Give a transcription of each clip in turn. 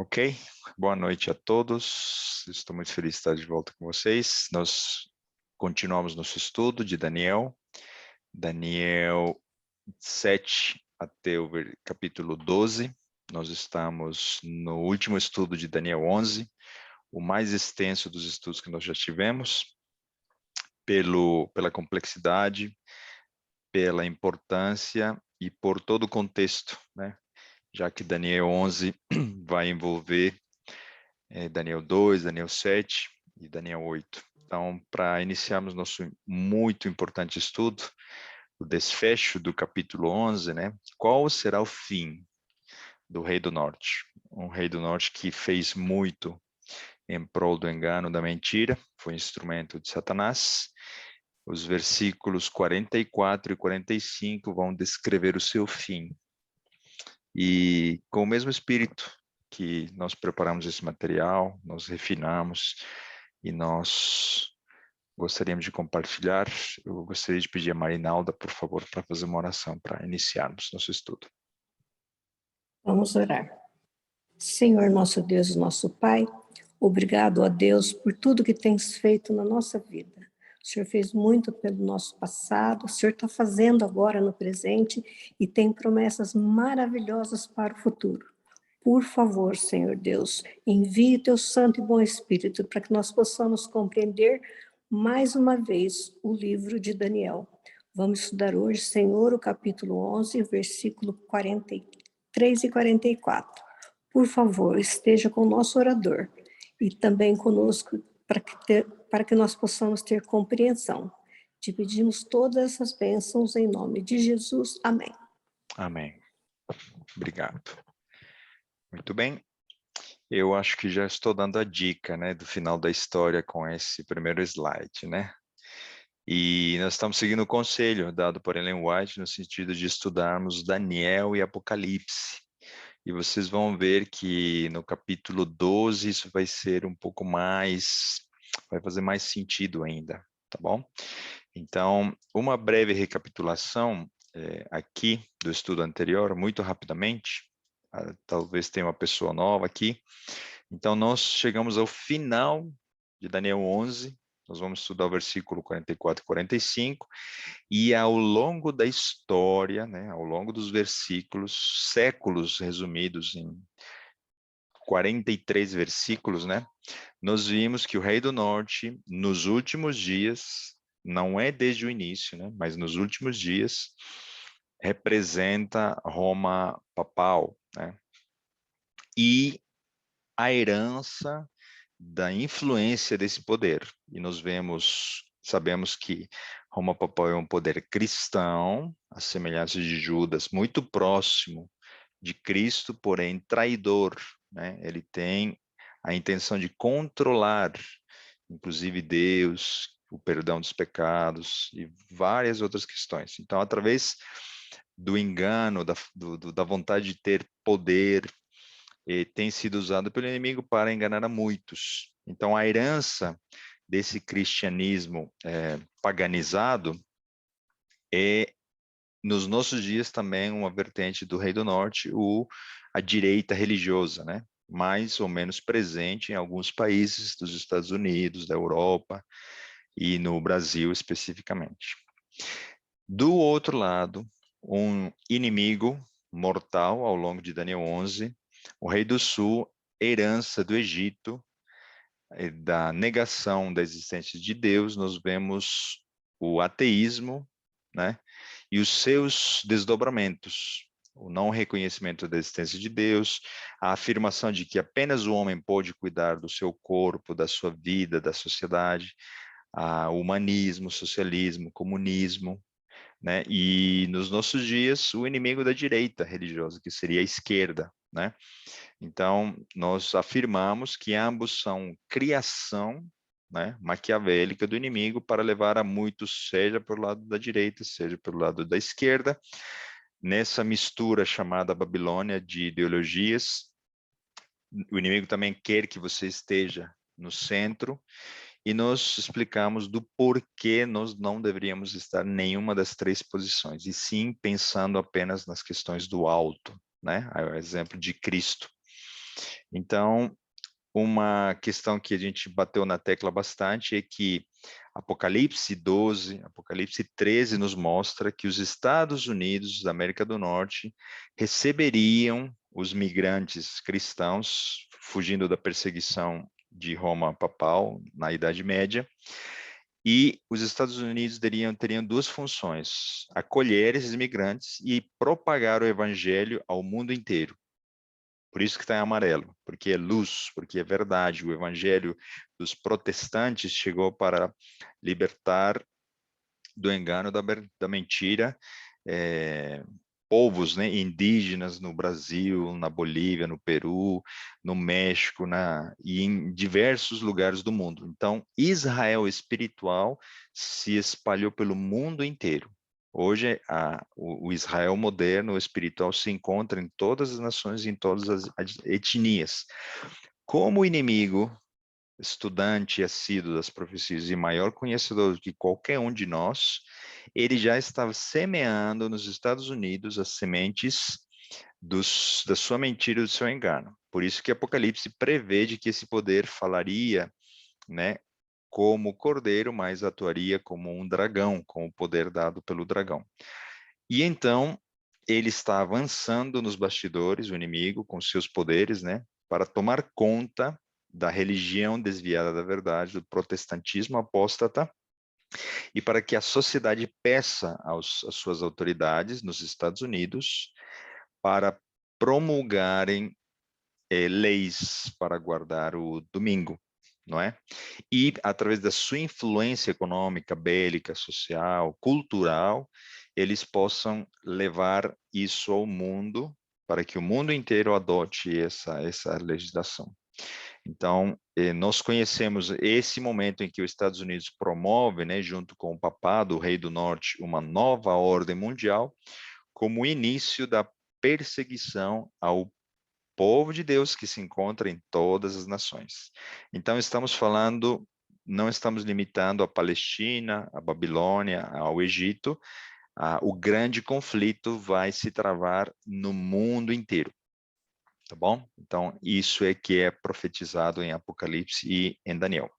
Ok, boa noite a todos. Estou muito feliz de estar de volta com vocês. Nós continuamos nosso estudo de Daniel, Daniel 7 até o capítulo 12. Nós estamos no último estudo de Daniel 11, o mais extenso dos estudos que nós já tivemos, pela complexidade, pela importância e por todo o contexto, né? Já que Daniel 11 vai envolver Daniel 2, Daniel 7 e Daniel 8. Então, para iniciarmos nosso muito importante estudo, o desfecho do capítulo 11, né? Qual será o fim do rei do norte? Um rei do norte que fez muito em prol do engano, da mentira, foi instrumento de Satanás. Os versículos 44 e 45 vão descrever o seu fim. E com o mesmo espírito que nós preparamos esse material, nós refinamos e nós gostaríamos de compartilhar, eu gostaria de pedir a Marinalda, por favor, para fazer uma oração para iniciarmos nosso estudo. Vamos orar. Senhor, nosso Deus, nosso Pai, obrigado a Deus por tudo que tens feito na nossa vida. O Senhor fez muito pelo nosso passado, o Senhor está fazendo agora no presente e tem promessas maravilhosas para o futuro. Por favor, Senhor Deus, envie o teu Santo e Bom Espírito para que nós possamos compreender mais uma vez o livro de Daniel. Vamos estudar hoje, Senhor, o capítulo 11, versículo 43 e 44. Por favor, esteja com o nosso orador e também conosco para que nós possamos ter compreensão. Te pedimos todas essas bênçãos em nome de Jesus. Amém. Amém. Obrigado. Muito bem. Eu acho que já estou dando a dica, né, do final da história com esse primeiro slide, né? E nós estamos seguindo o conselho dado por Ellen White no sentido de estudarmos Daniel e Apocalipse. E vocês vão ver que no capítulo 12 isso vai ser um pouco mais, vai fazer mais sentido ainda, tá bom? Então, uma breve recapitulação aqui do estudo anterior, muito rapidamente, talvez tenha uma pessoa nova aqui. Então, nós chegamos ao final de Daniel 11, nós vamos estudar o versículo 44 e 45, e ao longo da história, né, ao longo dos versículos, séculos resumidos em 43 versículos, né, nós vimos que o rei do norte, nos últimos dias, não é desde o início, né, mas nos últimos dias, representa Roma papal, né, e a herança da influência desse poder. E nós sabemos que Roma papal é um poder cristão, a semelhança de Judas, muito próximo de Cristo, porém traidor, né? Ele tem a intenção de controlar, inclusive Deus, o perdão dos pecados e várias outras questões. Então, através do engano, da vontade de ter poder, tem sido usado pelo inimigo para enganar a muitos. Então, a herança desse cristianismo paganizado é, nos nossos dias, também uma vertente do Rei do Norte, a direita religiosa, né? Mais ou menos presente em alguns países dos Estados Unidos, da Europa e no Brasil especificamente. Do outro lado, um inimigo mortal ao longo de Daniel 11, o Rei do Sul, herança do Egito, da negação da existência de Deus, nós vemos o ateísmo, né? E os seus desdobramentos, o não reconhecimento da existência de Deus, a afirmação de que apenas o homem pode cuidar do seu corpo, da sua vida, da sociedade, o humanismo, socialismo, comunismo, né? E nos nossos dias, o inimigo da direita religiosa, que seria a esquerda, né? Então, nós afirmamos que ambos são criação, né, maquiavélica do inimigo para levar a muitos, seja pelo lado da direita, seja pelo lado da esquerda, nessa mistura chamada Babilônia de ideologias. O inimigo também quer que você esteja no centro, e nós explicamos do porquê nós não deveríamos estar em nenhuma das três posições, e sim pensando apenas nas questões do alto, né? O exemplo de Cristo. Então, uma questão que a gente bateu na tecla bastante é que Apocalipse 12, Apocalipse 13 nos mostra que os Estados Unidos da América do Norte receberiam os migrantes cristãos fugindo da perseguição de Roma papal na Idade Média, e os Estados Unidos teriam duas funções: acolher esses imigrantes e propagar o evangelho ao mundo inteiro. Por isso que está em amarelo, porque é luz, porque é verdade. O evangelho dos protestantes chegou para libertar do engano, da mentira, povos, né, indígenas no Brasil, na Bolívia, no Peru, no México, e em diversos lugares do mundo. Então, Israel espiritual se espalhou pelo mundo inteiro. Hoje, o Israel moderno, o espiritual, se encontra em todas as nações, em todas as etnias. Como o inimigo, estudante assíduo das profecias e maior conhecedor do que qualquer um de nós, ele já estava semeando nos Estados Unidos as sementes da sua mentira e do seu engano. Por isso que Apocalipse prevê de que esse poder falaria, né, como cordeiro, mas atuaria como um dragão, com o poder dado pelo dragão. E então ele está avançando nos bastidores, o inimigo, com seus poderes, né, para tomar conta da religião desviada da verdade, do protestantismo apóstata, e para que a sociedade peça às suas autoridades nos Estados Unidos para promulgarem leis para guardar o domingo, não é? E através da sua influência econômica, bélica, social, cultural, eles possam levar isso ao mundo para que o mundo inteiro adote essa legislação. Então, nós conhecemos esse momento em que os Estados Unidos promove, né, junto com o papado, o rei do norte, uma nova ordem mundial, como o início da perseguição ao povo de Deus que se encontra em todas as nações. Então, não estamos limitando a Palestina, a Babilônia, ao Egito. O grande conflito vai se travar no mundo inteiro. Tá bom? Então, isso é que é profetizado em Apocalipse e em Daniel.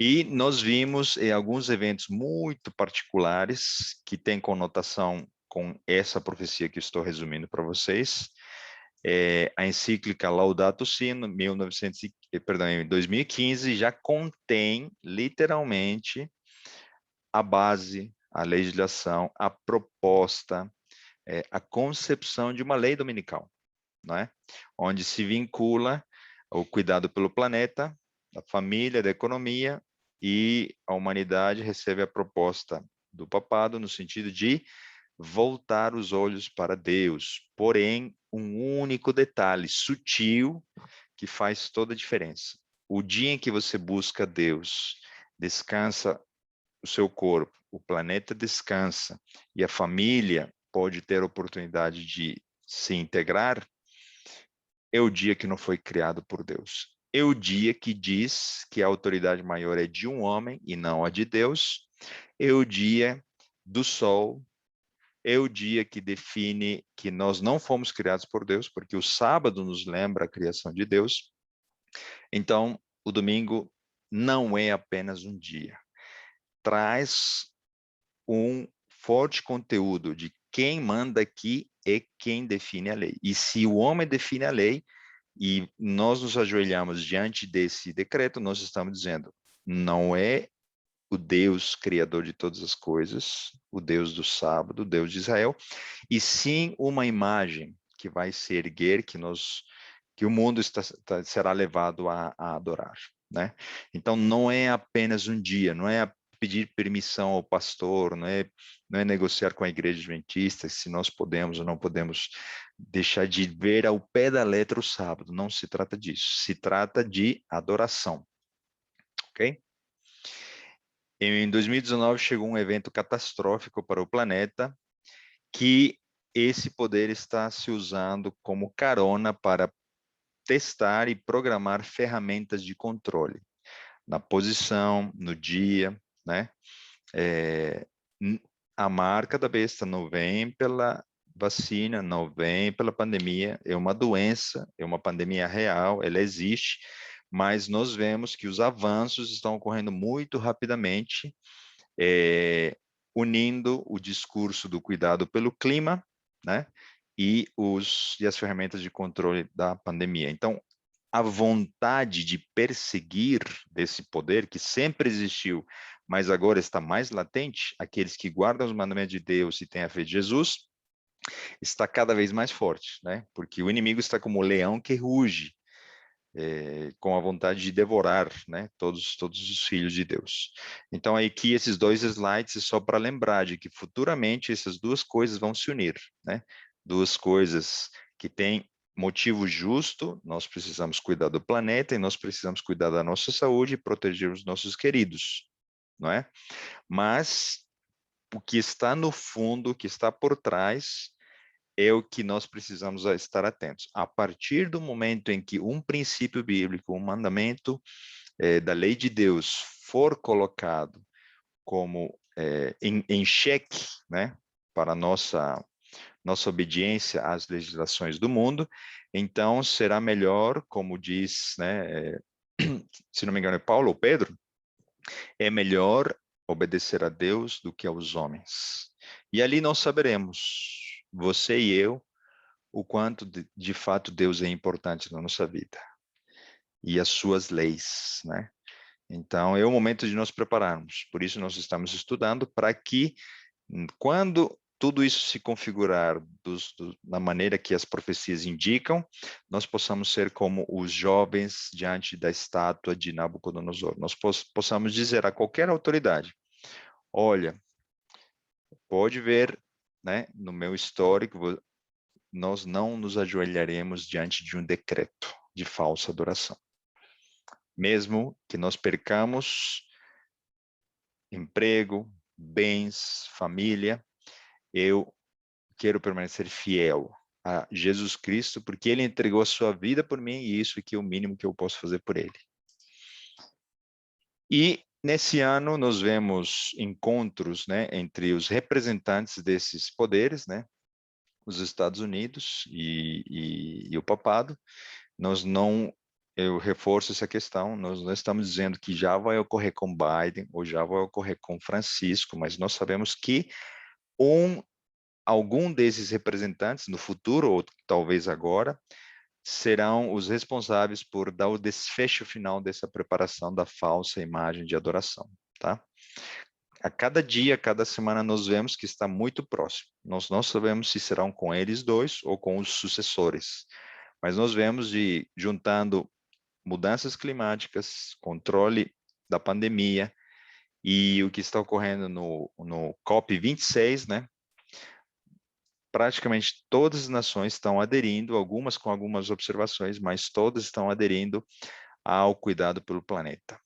E nós vimos alguns eventos muito particulares que têm conotação com essa profecia que estou resumindo para vocês. A encíclica Laudato Si, em 2015, já contém literalmente a base, a legislação, a proposta, a concepção de uma lei dominical, não é? Onde se vincula o cuidado pelo planeta, da família, da economia, e a humanidade recebe a proposta do papado no sentido de voltar os olhos para Deus, porém, um único detalhe sutil que faz toda a diferença. O dia em que você busca Deus, descansa o seu corpo, o planeta descansa e a família pode ter a oportunidade de se integrar, é o dia que não foi criado por Deus. É o dia que diz que a autoridade maior é de um homem e não a de Deus. É o dia do sol. É o dia que define que nós não fomos criados por Deus, porque o sábado nos lembra a criação de Deus. Então, o domingo não é apenas um dia. Traz um forte conteúdo de quem manda aqui é quem define a lei. E se o homem define a lei e nós nos ajoelhamos diante desse decreto, nós estamos dizendo, não é o Deus criador de todas as coisas, o Deus do sábado, o Deus de Israel, e sim uma imagem que vai se erguer, que o mundo será levado a adorar, né? Então não é apenas um dia, não é pedir permissão ao pastor, não é negociar com a igreja adventista se nós podemos ou não podemos deixar de ver ao pé da letra o sábado. Não se trata disso, se trata de adoração, ok? Em 2019 chegou um evento catastrófico para o planeta, que esse poder está se usando como carona para testar e programar ferramentas de controle na posição, no dia, né? A marca da besta não vem vacina, não vem pela pandemia, é uma doença, é uma pandemia real, ela existe, mas nós vemos que os avanços estão ocorrendo muito rapidamente, unindo o discurso do cuidado pelo clima, né, e as ferramentas de controle da pandemia. Então, a vontade de perseguir desse poder que sempre existiu, mas agora está mais latente, aqueles que guardam os mandamentos de Deus e têm a fé de Jesus, está cada vez mais forte, né? Porque o inimigo está como o leão que ruge, com a vontade de devorar, né, todos os filhos de Deus. Então, aqui esses 2 slides é só para lembrar de que futuramente essas duas coisas vão se unir, né? Duas coisas que têm motivo justo, nós precisamos cuidar do planeta e nós precisamos cuidar da nossa saúde e proteger os nossos queridos, não é? Mas o que está no fundo, o que está por trás, é o que nós precisamos estar atentos. A partir do momento em que um princípio bíblico, um mandamento da lei de Deus for colocado como em xeque, né, para nossa obediência às legislações do mundo, então será melhor, como diz, né, se não me engano é Paulo ou Pedro, é melhor obedecer a Deus do que aos homens. E ali nós saberemos, você e eu, o quanto de fato Deus é importante na nossa vida e as suas leis, né? Então, é o momento de nos prepararmos. Por isso, nós estamos estudando para que, quando tudo isso se configurar da maneira que as profecias indicam, nós possamos ser como os jovens diante da estátua de Nabucodonosor. Nós possamos dizer a qualquer autoridade, olha, pode ver, né, no meu histórico, nós não nos ajoelharemos diante de um decreto de falsa adoração. Mesmo que nós percamos emprego, bens, família, eu quero permanecer fiel a Jesus Cristo, porque ele entregou a sua vida por mim e isso aqui é o mínimo que eu posso fazer por ele. E nesse ano nós vemos encontros, né, entre os representantes desses poderes, né, os Estados Unidos e o papado. Nós não, eu reforço essa questão, nós não estamos dizendo que já vai ocorrer com Biden ou já vai ocorrer com Francisco, mas nós sabemos que algum desses representantes no futuro, ou talvez agora, serão os responsáveis por dar o desfecho final dessa preparação da falsa imagem de adoração, tá? A cada dia, a cada semana, nós vemos que está muito próximo. Nós não sabemos se serão com eles dois ou com os sucessores, mas nós vemos juntando mudanças climáticas, controle da pandemia e o que está ocorrendo no COP26, né? Praticamente todas as nações estão aderindo, algumas com algumas observações, mas todas estão aderindo ao cuidado pelo planeta.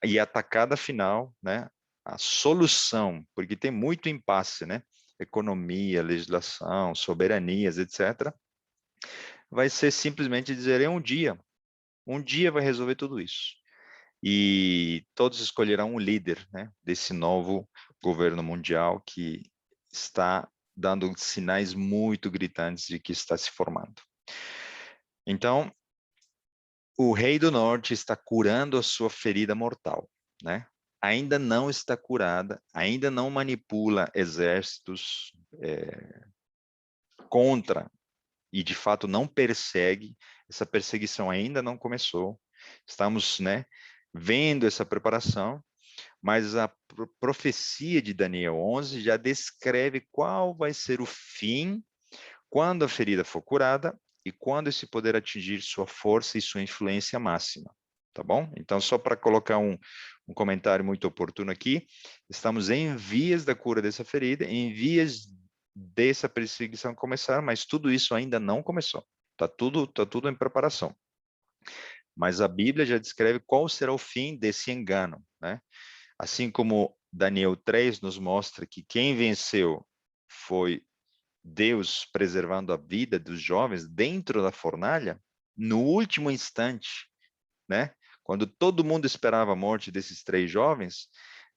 E a tacada final, né? A solução, porque tem muito impasse, né? Economia, legislação, soberanias, etc. Vai ser simplesmente dizer, um dia vai resolver tudo isso. E todos escolherão um líder, né, desse novo governo mundial que está dando sinais muito gritantes de que está se formando. Então, o rei do norte está curando a sua ferida mortal, né? Ainda não está curada, ainda não manipula exércitos contra e de fato não persegue, essa perseguição ainda não começou. Estamos, né, vendo essa preparação, mas a profecia de Daniel 11 já descreve qual vai ser o fim quando a ferida for curada e quando esse poder atingir sua força e sua influência máxima, tá bom? Então, só para colocar um comentário muito oportuno aqui, estamos em vias da cura dessa ferida, em vias dessa perseguição começar, mas tudo isso ainda não começou, tá tudo em preparação. Mas a Bíblia já descreve qual será o fim desse engano, né? Assim como Daniel 3 nos mostra que quem venceu foi Deus preservando a vida dos jovens dentro da fornalha, no último instante, né? Quando todo mundo esperava a morte desses 3 jovens,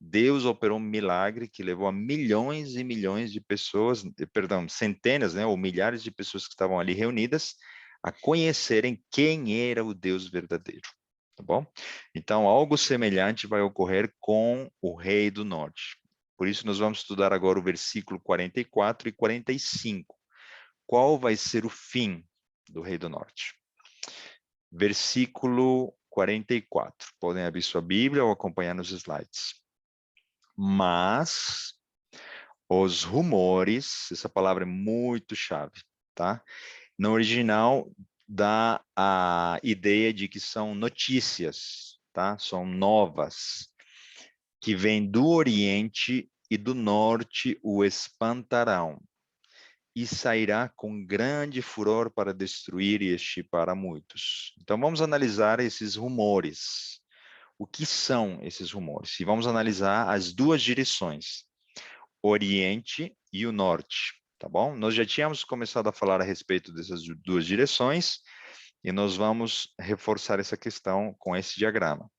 Deus operou um milagre que levou a milhões e milhões de pessoas, perdão, centenas, né, ou milhares de pessoas que estavam ali reunidas, a conhecerem quem era o Deus verdadeiro, tá bom? Então, algo semelhante vai ocorrer com o rei do norte. Por isso, nós vamos estudar agora o versículo 44 e 45. Qual vai ser o fim do rei do norte? Versículo 44. Podem abrir sua Bíblia ou acompanhar nos slides. Mas os rumores, essa palavra é muito chave, tá? No original dá a ideia de que são notícias, tá? São novas, que vêm do Oriente e do Norte o espantarão, e sairá com grande furor para destruir e extirpar a muitos. Então vamos analisar esses rumores. O que são esses rumores? E vamos analisar as duas direções, Oriente e o Norte, tá bom? Nós já tínhamos começado a falar a respeito dessas duas direções e nós vamos reforçar essa questão com esse diagrama.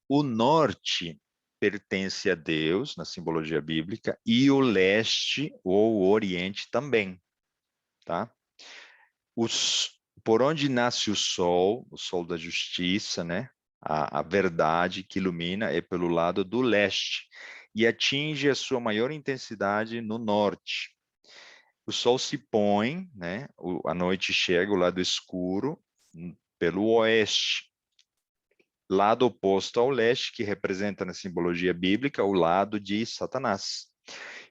O Norte pertence a Deus, na simbologia bíblica, e o Leste ou o Oriente também, tá? Por onde nasce o sol da justiça, né? A verdade que ilumina é pelo lado do leste e atinge a sua maior intensidade no norte. O sol se põe, né? A noite chega, o lado escuro, pelo oeste. Lado oposto ao leste, que representa na simbologia bíblica o lado de Satanás.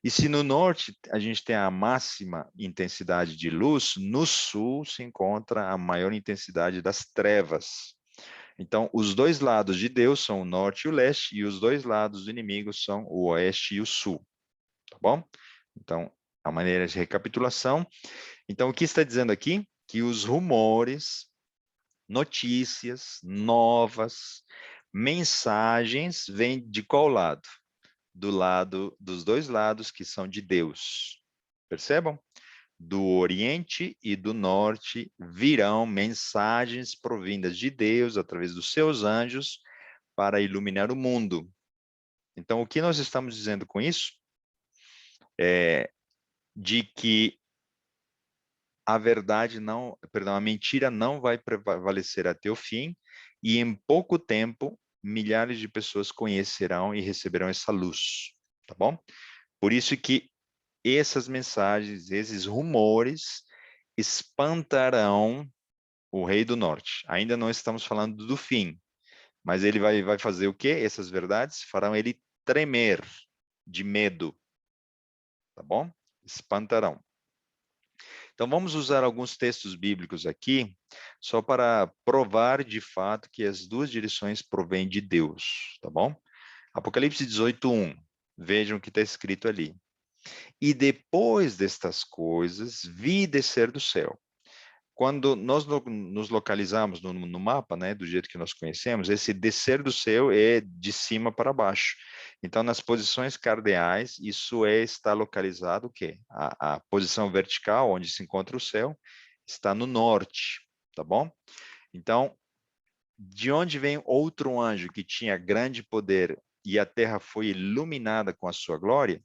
E se no norte a gente tem a máxima intensidade de luz, no sul se encontra a maior intensidade das trevas. Então, os dois lados de Deus são o norte e o leste, e os dois lados do inimigo são o oeste e o sul. Tá bom? Então, a maneira de recapitulação. Então, o que está dizendo aqui? Que os rumores, notícias, novas, mensagens vêm de qual lado? Do lado dos dois lados que são de Deus. Percebam? Do Oriente e do Norte virão mensagens provindas de Deus através dos seus anjos para iluminar o mundo. Então, o que nós estamos dizendo com isso? É de que a verdade não, perdão, a mentira não vai prevalecer até o fim e em pouco tempo milhares de pessoas conhecerão e receberão essa luz, tá bom? Por isso que essas mensagens, esses rumores espantarão o rei do norte. Ainda não estamos falando do fim, mas ele vai fazer o quê? Essas verdades farão ele tremer de medo, tá bom? Espantarão. Então vamos usar alguns textos bíblicos aqui, só para provar de fato que as duas direções provêm de Deus, tá bom? Apocalipse 18:1. Vejam o que está escrito ali. E depois destas coisas, vi descer do céu. Quando nós nos localizamos no mapa, né, do jeito que nós conhecemos, esse descer do céu é de cima para baixo. Então, nas posições cardeais, isso está localizado o quê? A posição vertical, onde se encontra o céu, está no norte, tá bom? Então, de onde vem outro anjo que tinha grande poder e a terra foi iluminada com a sua glória?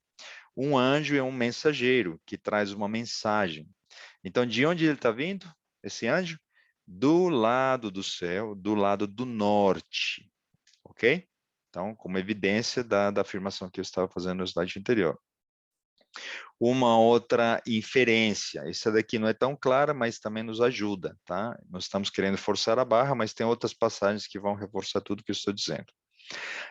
Um anjo é um mensageiro que traz uma mensagem. Então, de onde ele está vindo, esse anjo? Do lado do céu, do lado do norte, ok? Então, como evidência da afirmação que eu estava fazendo no slide anterior. Uma outra inferência, essa daqui não é tão clara, mas também nos ajuda, tá? Nós estamos querendo forçar a barra, mas tem outras passagens que vão reforçar tudo que eu estou dizendo.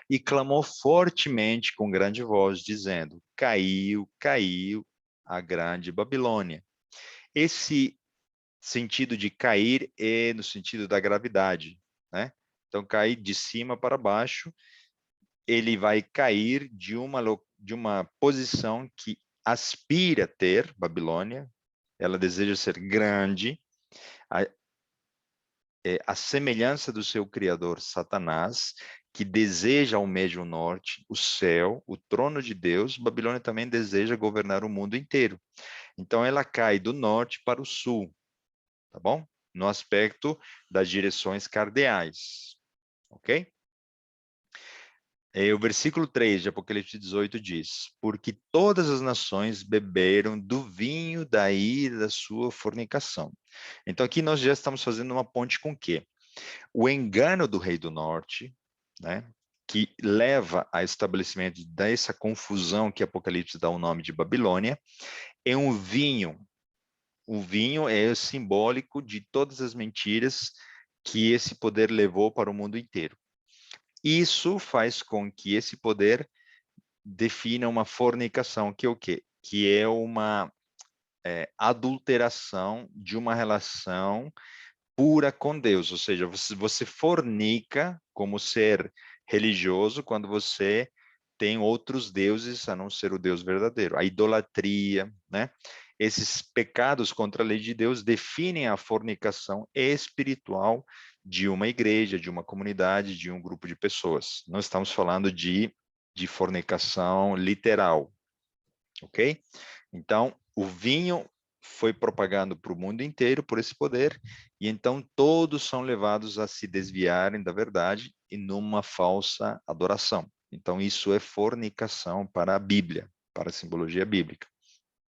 E clamou fortemente com grande voz, dizendo: caiu, caiu a grande Babilônia. Esse sentido de cair é no sentido da gravidade, né? Então, cair de cima para baixo, ele vai cair de uma posição que aspira a ter, Babilônia, ela deseja ser grande, a semelhança do seu criador, Satanás, que deseja almeja o norte, o céu, o trono de Deus, Babilônia também deseja governar o mundo inteiro. Então, ela cai do norte para o sul, tá bom? No aspecto das direções cardeais, ok? O versículo 3 de Apocalipse 18 diz: porque todas as nações beberam do vinho da ira da sua fornicação. Então aqui nós já estamos fazendo uma ponte com o quê? O engano do rei do norte, né, que leva ao estabelecimento dessa confusão que Apocalipse dá o nome de Babilônia, é um vinho. O vinho é simbólico de todas as mentiras que esse poder levou para o mundo inteiro. Isso faz com que esse poder defina uma fornicação, que é o quê? Que é uma adulteração de uma relação pura com Deus, ou seja, você fornica como ser religioso quando você tem outros deuses a não ser o Deus verdadeiro. A idolatria, né? Esses pecados contra a lei de Deus definem a fornicação espiritual de uma igreja, de uma comunidade, de um grupo de pessoas. Não estamos falando de fornicação literal, ok? Então, o vinho foi propagando para o mundo inteiro por esse poder, e então todos são levados a se desviarem da verdade e numa falsa adoração. Então, isso é fornicação para a Bíblia, para a simbologia bíblica,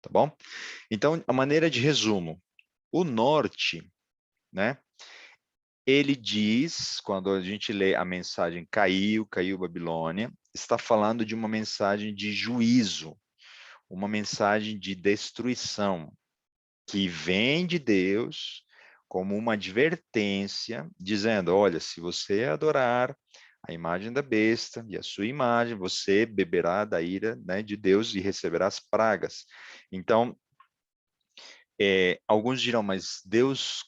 tá bom? Então, a maneira de resumo, o norte, né? Ele diz, quando a gente lê a mensagem caiu, caiu Babilônia, está falando de uma mensagem de juízo, uma mensagem de destruição, que vem de Deus como uma advertência, dizendo: olha, se você adorar a imagem da besta e a sua imagem, você beberá da ira, né, de Deus e receberá as pragas. Então, alguns dirão, mas Deus,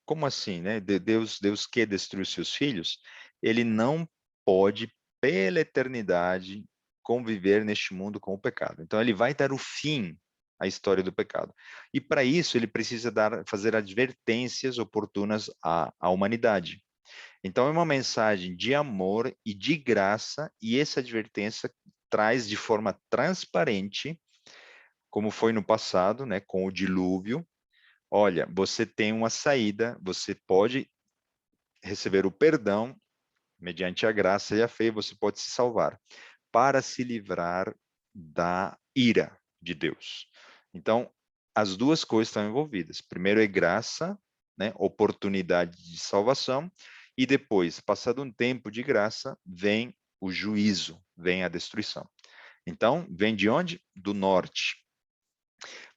como assim, né? Deus quer destruir seus filhos? Ele não pode, pela eternidade, conviver neste mundo com o pecado. Então, ele vai dar o fim à história do pecado. E para isso, ele precisa fazer advertências oportunas à humanidade. Então, é uma mensagem de amor e de graça, e essa advertência traz de forma transparente, como foi no passado, né, com o dilúvio. Olha, você tem uma saída, você pode receber o perdão mediante a graça e a fé, você pode se salvar para se livrar da ira de Deus. Então, as duas coisas estão envolvidas. Primeiro é graça, né, oportunidade de salvação, e depois, passado um tempo de graça, vem o juízo, vem a destruição. Então, vem de onde? Do norte.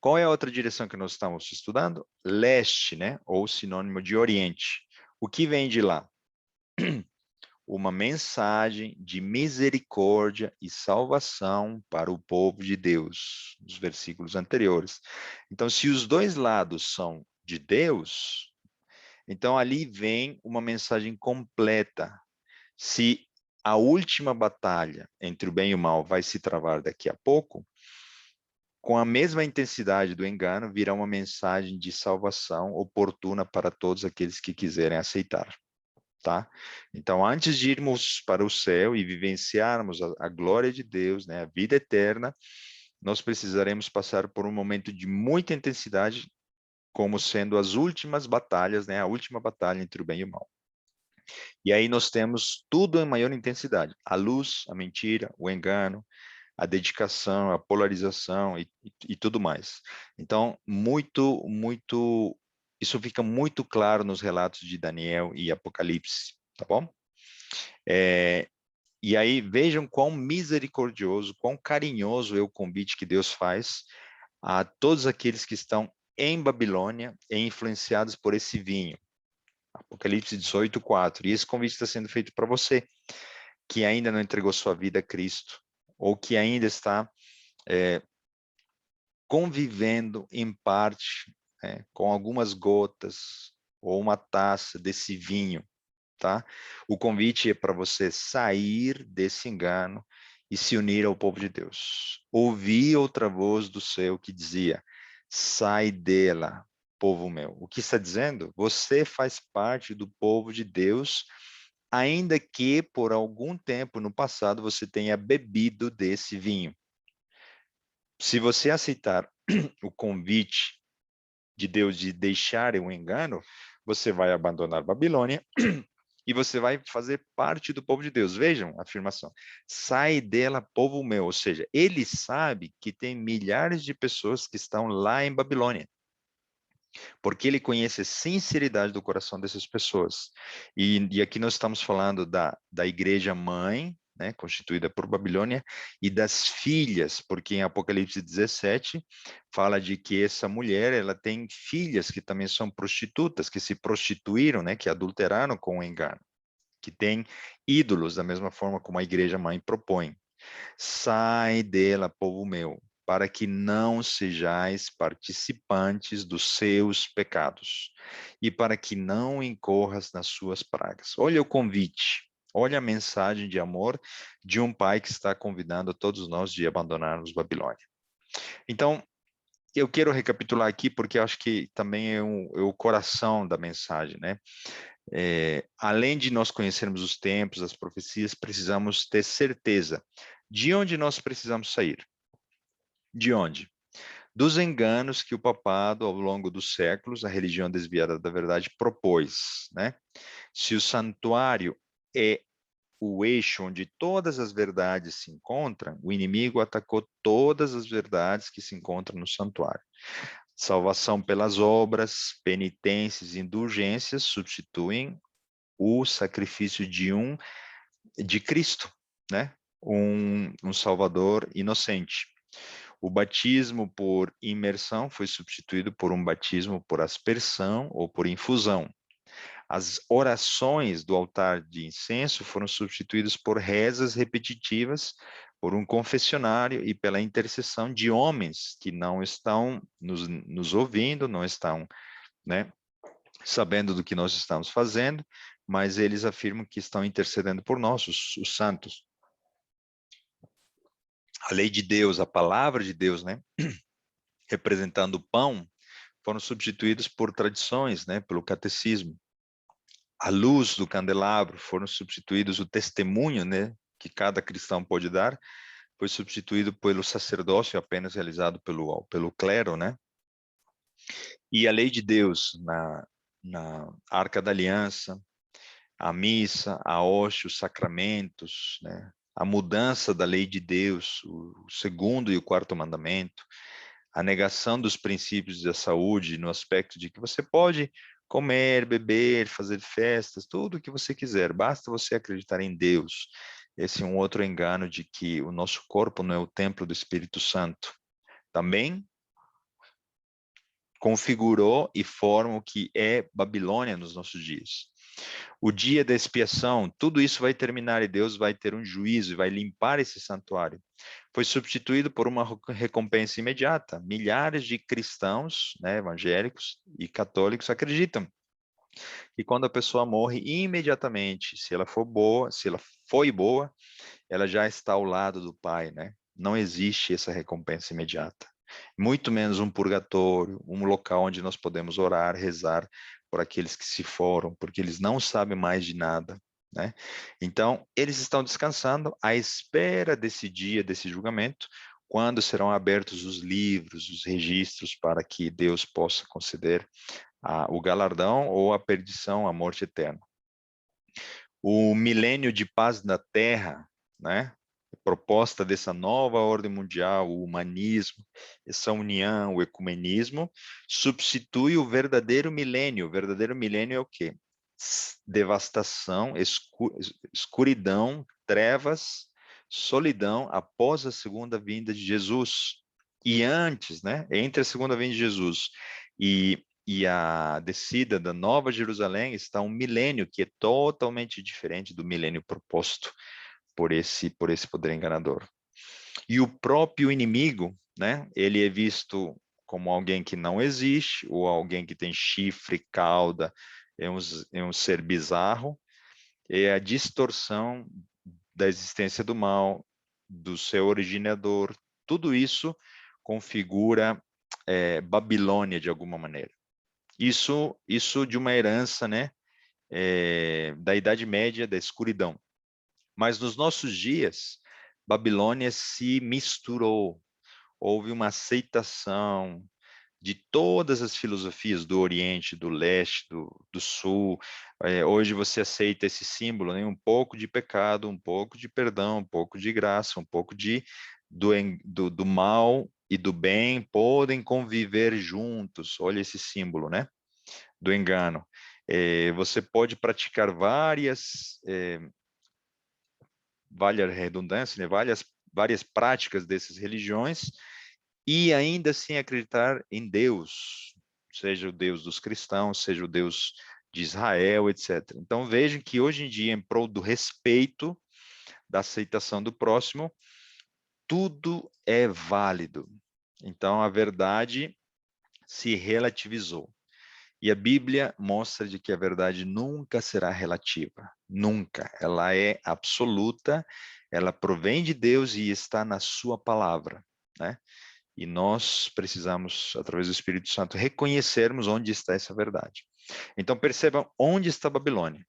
Qual é a outra direção que nós estamos estudando? Leste, né? Ou sinônimo de Oriente. O que vem de lá? Uma mensagem de misericórdia e salvação para o povo de Deus, nos versículos anteriores. Então, se os dois lados são de Deus, então ali vem uma mensagem completa. Se a última batalha entre o bem e o mal vai se travar daqui a pouco, com a mesma intensidade do engano, virá uma mensagem de salvação oportuna para todos aqueles que quiserem aceitar, tá? Então, antes de irmos para o céu e vivenciarmos a glória de Deus, né, a vida eterna, nós precisaremos passar por um momento de muita intensidade, como sendo as últimas batalhas, né, a última batalha entre o bem e o mal. E aí nós temos tudo em maior intensidade: a luz, a mentira, o engano, a dedicação, a polarização e tudo mais. Então, isso fica muito claro nos relatos de Daniel e Apocalipse, tá bom? E aí vejam quão misericordioso, quão carinhoso é o convite que Deus faz a todos aqueles que estão em Babilônia e influenciados por esse vinho. Apocalipse 18:4. E esse convite está sendo feito para você, que ainda não entregou sua vida a Cristo, ou que ainda está convivendo em parte, com algumas gotas ou uma taça desse vinho, tá? O convite é para você sair desse engano e se unir ao povo de Deus. Ouvi outra voz do céu que dizia: sai dela, povo meu. O que está dizendo? Você faz parte do povo de Deus, ainda que por algum tempo no passado você tenha bebido desse vinho. Se você aceitar o convite de Deus de deixar o engano, você vai abandonar Babilônia e você vai fazer parte do povo de Deus. Vejam a afirmação. Sai dela, povo meu. Ou seja, ele sabe que tem milhares de pessoas que estão lá em Babilônia, porque ele conhece a sinceridade do coração dessas pessoas. E aqui nós estamos falando da igreja mãe, né, constituída por Babilônia, e das filhas, porque em Apocalipse 17 fala de que essa mulher, ela tem filhas que também são prostitutas, que se prostituíram, né, que adulteraram com o engano, que têm ídolos, da mesma forma como a igreja mãe propõe. Sai dela, povo meu, para que não sejais participantes dos seus pecados, e para que não incorras nas suas pragas. Olha o convite, olha a mensagem de amor de um pai que está convidando todos nós de abandonarmos Babilônia. Então, eu quero recapitular aqui, porque acho que também é o coração da mensagem, né? Além de nós conhecermos os tempos, as profecias, precisamos ter certeza de onde nós precisamos sair. De onde? Dos enganos que o papado, ao longo dos séculos, a religião desviada da verdade, propôs, né? Se o santuário é o eixo onde todas as verdades se encontram, o inimigo atacou todas as verdades que se encontram no santuário. Salvação pelas obras, penitências e indulgências substituem o sacrifício de Cristo, né? Um Salvador inocente. O batismo por imersão foi substituído por um batismo por aspersão ou por infusão. As orações do altar de incenso foram substituídas por rezas repetitivas, por um confessionário e pela intercessão de homens que não estão nos ouvindo, não estão, né, sabendo do que nós estamos fazendo, mas eles afirmam que estão intercedendo por nós, os santos. A lei de Deus, a palavra de Deus, né, representando o pão, foram substituídos por tradições, né, pelo catecismo. A luz do candelabro foram substituídos, o testemunho, né, que cada cristão pode dar, foi substituído pelo sacerdócio apenas realizado pelo clero, né? E a lei de Deus na Arca da Aliança, a missa, a hóstia, os sacramentos, né? A mudança da lei de Deus, o segundo e o quarto mandamento, a negação dos princípios da saúde no aspecto de que você pode comer, beber, fazer festas, tudo o que você quiser, basta você acreditar em Deus. Esse é um outro engano de que o nosso corpo não é o templo do Espírito Santo. Também configurou e forma o que é Babilônia nos nossos dias. O dia da expiação, tudo isso vai terminar e Deus vai ter um juízo e vai limpar esse santuário. Foi substituído por uma recompensa imediata. Milhares de cristãos, né, evangélicos e católicos acreditam que quando a pessoa morre, imediatamente, se ela for boa, se ela foi boa, ela já está ao lado do Pai, né? Não existe essa recompensa imediata. Muito menos um purgatório, um local onde nós podemos orar, rezar por aqueles que se foram, porque eles não sabem mais de nada, né? Então, eles estão descansando à espera desse dia, desse julgamento, quando serão abertos os livros, os registros, para que Deus possa conceder o galardão ou a perdição, a morte eterna. O milênio de paz na Terra, né? Proposta dessa nova ordem mundial, o humanismo, essa união, o ecumenismo, substitui o verdadeiro milênio. O verdadeiro milênio é o quê? Devastação, escuridão, trevas, solidão após a segunda vinda de Jesus. E antes, né? Entre a segunda vinda de Jesus e a descida da Nova Jerusalém está um milênio que é totalmente diferente do milênio proposto por esse poder enganador. E o próprio inimigo, né, ele é visto como alguém que não existe, ou alguém que tem chifre, cauda, é um ser bizarro, é a distorção da existência do mal, do seu originador, tudo isso configura Babilônia de alguma maneira. Isso de uma herança, né, da Idade Média, da escuridão. Mas nos nossos dias, Babilônia se misturou, houve uma aceitação de todas as filosofias do Oriente, do Leste, do Sul. Hoje você aceita esse símbolo, né? Um pouco de pecado, um pouco de perdão, um pouco de graça, um pouco do mal e do bem podem conviver juntos. Olha esse símbolo, né? Do engano. Você pode praticar vale a redundância, né? Várias práticas dessas religiões e ainda assim acreditar em Deus, seja o Deus dos cristãos, seja o Deus de Israel, etc. Então vejam que hoje em dia, em prol do respeito, da aceitação do próximo, tudo é válido. Então a verdade se relativizou. E a Bíblia mostra de que a verdade nunca será relativa, nunca. Ela é absoluta, ela provém de Deus e está na sua palavra, né? E nós precisamos, através do Espírito Santo, reconhecermos onde está essa verdade. Então percebam onde está a Babilônia.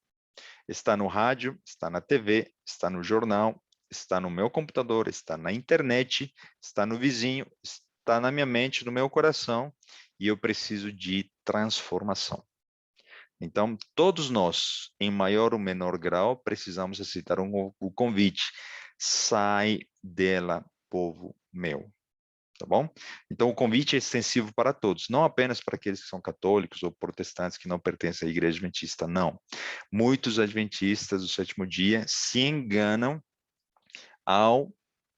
Está no rádio, está na TV, está no jornal, está no meu computador, está na internet, está no vizinho, está na minha mente, no meu coração, e eu preciso de transformação. Então, todos nós, em maior ou menor grau, precisamos aceitar o convite. Sai dela, povo meu. Tá bom? Então, o convite é extensivo para todos, não apenas para aqueles que são católicos ou protestantes que não pertencem à igreja adventista, não. Muitos adventistas do sétimo dia se enganam ao,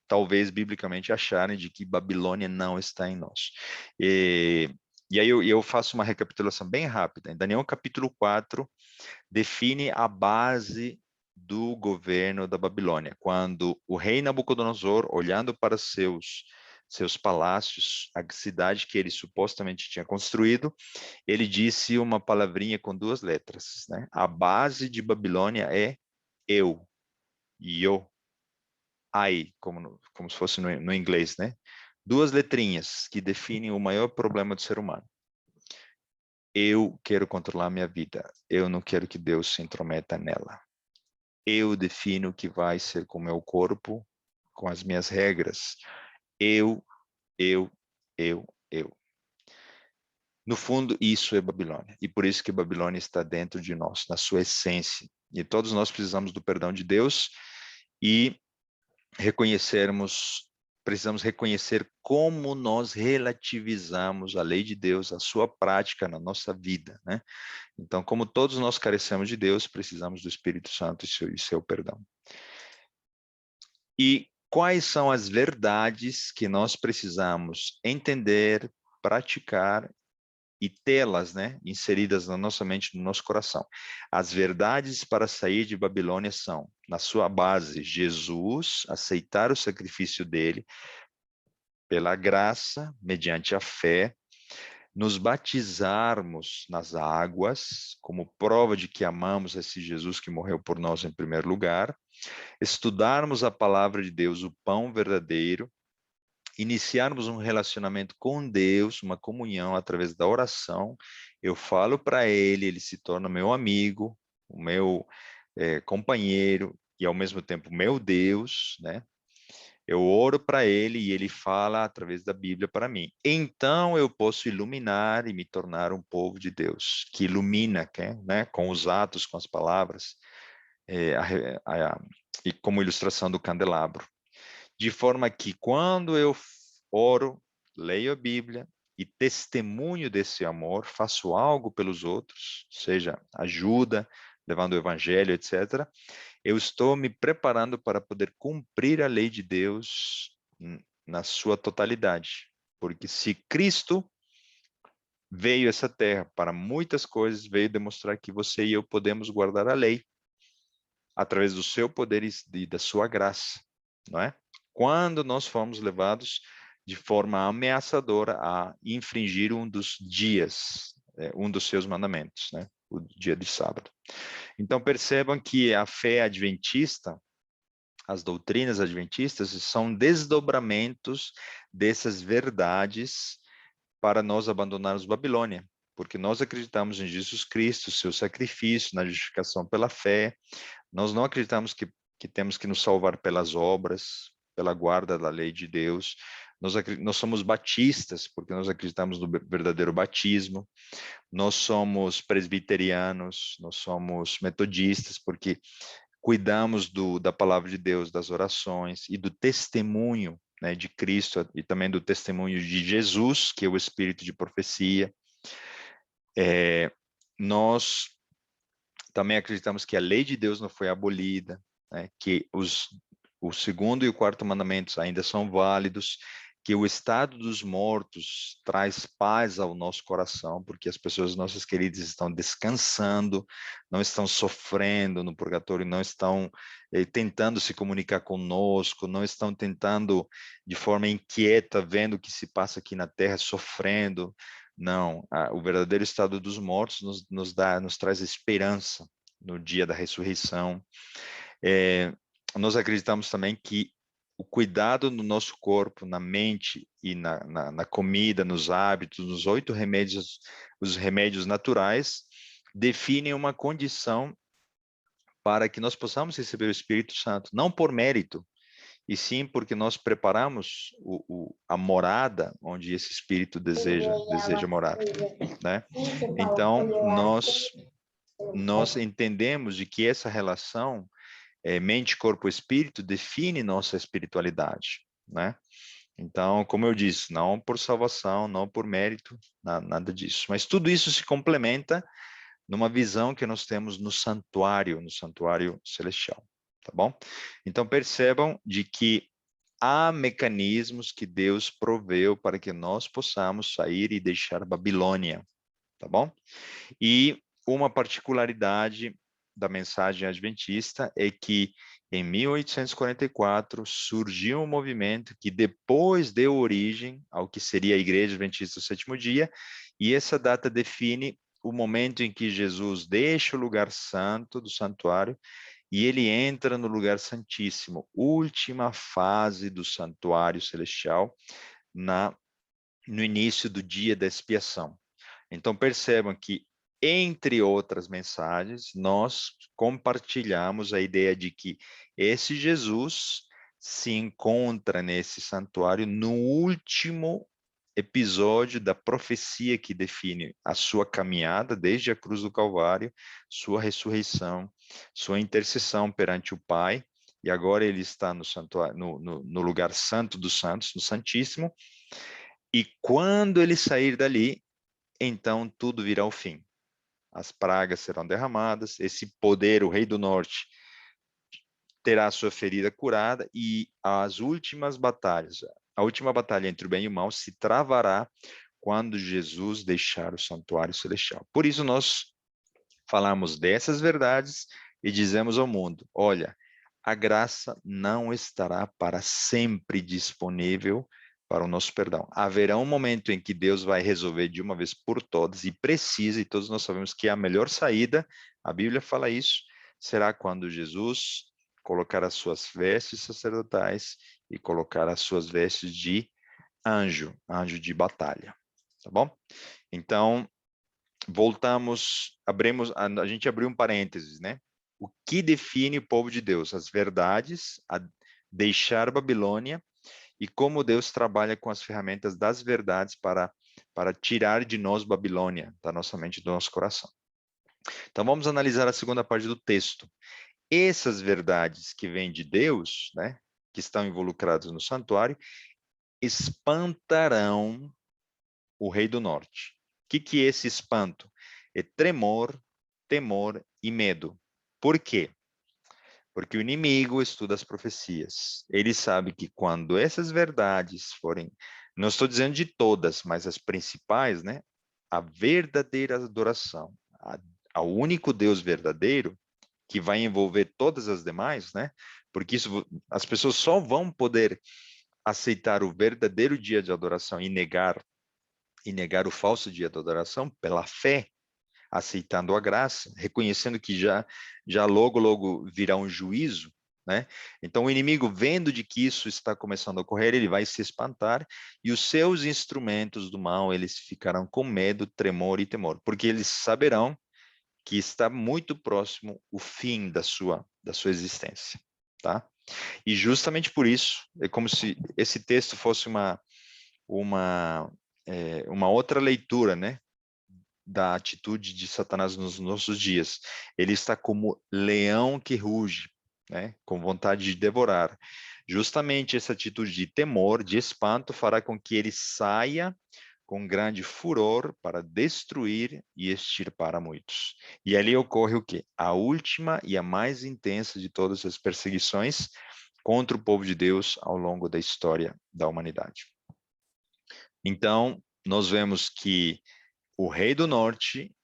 talvez, biblicamente acharem de que Babilônia não está em nós. E aí eu faço uma recapitulação bem rápida. Em Daniel capítulo 4, define a base do governo da Babilônia, quando o rei Nabucodonosor, olhando para seus palácios, a cidade que ele supostamente tinha construído, ele disse uma palavrinha com duas letras, né? A base de Babilônia é eu, I, como se fosse no inglês, né? Duas letrinhas que definem o maior problema do ser humano. Eu quero controlar minha vida. Eu não quero que Deus se intrometa nela. Eu defino o que vai ser com o meu corpo, com as minhas regras. Eu, eu, eu. No fundo, isso é Babilônia. E por isso que Babilônia está dentro de nós, na sua essência. E todos nós precisamos do perdão de Deus e precisamos reconhecer como nós relativizamos a lei de Deus, a sua prática na nossa vida, né? Então, como todos nós carecemos de Deus, precisamos do Espírito Santo e seu perdão. E quais são as verdades que nós precisamos entender, praticar e tê-las, né, inseridas na nossa mente, no nosso coração? As verdades para sair de Babilônia são, na sua base, Jesus, aceitar o sacrifício dele pela graça, mediante a fé, nos batizarmos nas águas, como prova de que amamos esse Jesus que morreu por nós em primeiro lugar, estudarmos a palavra de Deus, o pão verdadeiro, iniciarmos um relacionamento com Deus, uma comunhão através da oração. Eu falo para ele, ele se torna meu amigo, o meu companheiro e ao mesmo tempo meu Deus, né? Eu oro para ele e ele fala através da Bíblia para mim. Então eu posso iluminar e me tornar um povo de Deus, que ilumina, né? Com os atos, com as palavras, e como ilustração do candelabro. De forma que quando eu oro, leio a Bíblia e testemunho desse amor, faço algo pelos outros, seja ajuda, levando o evangelho, etc., eu estou me preparando para poder cumprir a lei de Deus na sua totalidade. Porque se Cristo veio a essa terra para muitas coisas, veio demonstrar que você e eu podemos guardar a lei através do seu poder e da sua graça, não é? Quando nós fomos levados de forma ameaçadora a infringir um dos dias, um dos seus mandamentos, né? O dia de sábado. Então percebam que a fé adventista, as doutrinas adventistas, são desdobramentos dessas verdades para nós abandonarmos Babilônia, porque nós acreditamos em Jesus Cristo, seu sacrifício, na justificação pela fé. Nós não acreditamos que temos que nos salvar pelas obras, pela guarda da lei de Deus. Nós somos batistas, porque nós acreditamos no verdadeiro batismo. Nós somos presbiterianos, nós somos metodistas, porque cuidamos da palavra de Deus, das orações e do testemunho, né, de Cristo e também do testemunho de Jesus, que é o espírito de profecia. Nós também acreditamos que a lei de Deus não foi abolida, né, que o segundo e o quarto mandamentos ainda são válidos, que o estado dos mortos traz paz ao nosso coração, porque as pessoas nossas queridas estão descansando, não estão sofrendo no purgatório, não estão tentando se comunicar conosco, não estão tentando de forma inquieta, vendo o que se passa aqui na Terra, sofrendo. Não, o verdadeiro estado dos mortos nos traz esperança no dia da ressurreição. Nós acreditamos também que o cuidado no nosso corpo, na mente e na comida, nos hábitos, nos 8 remédios, os remédios naturais, definem uma condição para que nós possamos receber o Espírito Santo, não por mérito, e sim porque nós preparamos a morada onde esse Espírito deseja morar, né? Então, nós entendemos de que essa relação mente, corpo, espírito define nossa espiritualidade, né? Então, como eu disse, não por salvação, não por mérito, nada disso. Mas tudo isso se complementa numa visão que nós temos no santuário celestial, tá bom? Então, percebam de que há mecanismos que Deus proveu para que nós possamos sair e deixar Babilônia, tá bom? E uma particularidade da mensagem adventista é que em 1844 surgiu um movimento que depois deu origem ao que seria a Igreja Adventista do Sétimo Dia, e essa data define o momento em que Jesus deixa o lugar santo do santuário e ele entra no lugar santíssimo, última fase do santuário celestial, no início do dia da expiação. Então percebam que, entre outras mensagens, nós compartilhamos a ideia de que esse Jesus se encontra nesse santuário no último episódio da profecia que define a sua caminhada desde a cruz do Calvário, sua ressurreição, sua intercessão perante o Pai, e agora ele está no santuário, no lugar santo dos santos, no Santíssimo, e quando ele sair dali, então tudo virá ao fim. As pragas serão derramadas, esse poder, o rei do norte, terá sua ferida curada e as últimas batalhas, a última batalha entre o bem e o mal se travará quando Jesus deixar o santuário celestial. Por isso nós falamos dessas verdades e dizemos ao mundo, olha, a graça não estará para sempre disponível para o nosso perdão. Haverá um momento em que Deus vai resolver de uma vez por todas e precisa, e todos nós sabemos que a melhor saída, a Bíblia fala isso, será quando Jesus colocar as suas vestes sacerdotais e colocar as suas vestes de anjo de batalha, tá bom? Então, voltamos, a gente abriu um parênteses, né? O que define o povo de Deus? As verdades, a deixar Babilônia, e como Deus trabalha com as ferramentas das verdades para tirar de nós Babilônia, da nossa mente e do nosso coração. Então vamos analisar a segunda parte do texto. Essas verdades que vêm de Deus, né, que estão involucradas no santuário, espantarão o rei do norte. O que é esse espanto? É tremor, temor e medo. Por quê? Porque o inimigo estuda as profecias. Ele sabe que quando essas verdades forem, não estou dizendo de todas, mas as principais, né? A verdadeira adoração ao único Deus verdadeiro, que vai envolver todas as demais, né? Porque isso, as pessoas só vão poder aceitar o verdadeiro dia de adoração e negar o falso dia de adoração pela fé, aceitando a graça, reconhecendo que já logo virá um juízo, né? Então o inimigo, vendo de que isso está começando a ocorrer, ele vai se espantar e os seus instrumentos do mal, eles ficarão com medo, tremor e temor, porque eles saberão que está muito próximo o fim da sua existência, tá? E justamente por isso, é como se esse texto fosse uma outra leitura, né, da atitude de Satanás nos nossos dias. Ele está como leão que ruge, né, com vontade de devorar. Justamente essa atitude de temor, de espanto, fará com que ele saia com grande furor para destruir e extirpar a muitos. E ali ocorre o quê? A última e a mais intensa de todas as perseguições contra o povo de Deus ao longo da história da humanidade. Então, nós vemos que o rei do norte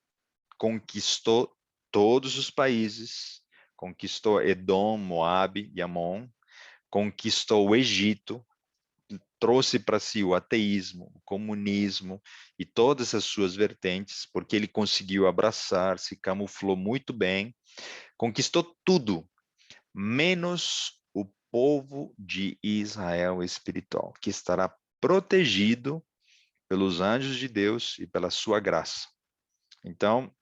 conquistou todos os países, conquistou Edom, Moabe e Amon, conquistou o Egito, trouxe para si o ateísmo, o comunismo e todas as suas vertentes, porque ele conseguiu abraçar, se camuflou muito bem, conquistou tudo, menos o povo de Israel espiritual, que estará protegido pelos anjos de Deus e pela sua graça. Então,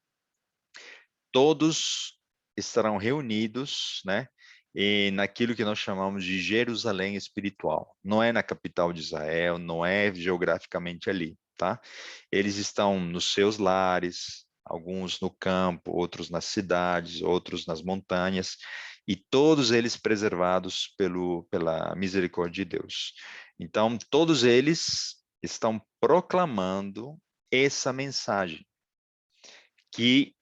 todos estarão reunidos, né, naquilo que nós chamamos de Jerusalém espiritual. Não é na capital de Israel, não é geograficamente ali, tá? Eles estão nos seus lares, alguns no campo, outros nas cidades, outros nas montanhas, e todos eles preservados pela misericórdia de Deus. Então, todos eles estão proclamando essa mensagem, que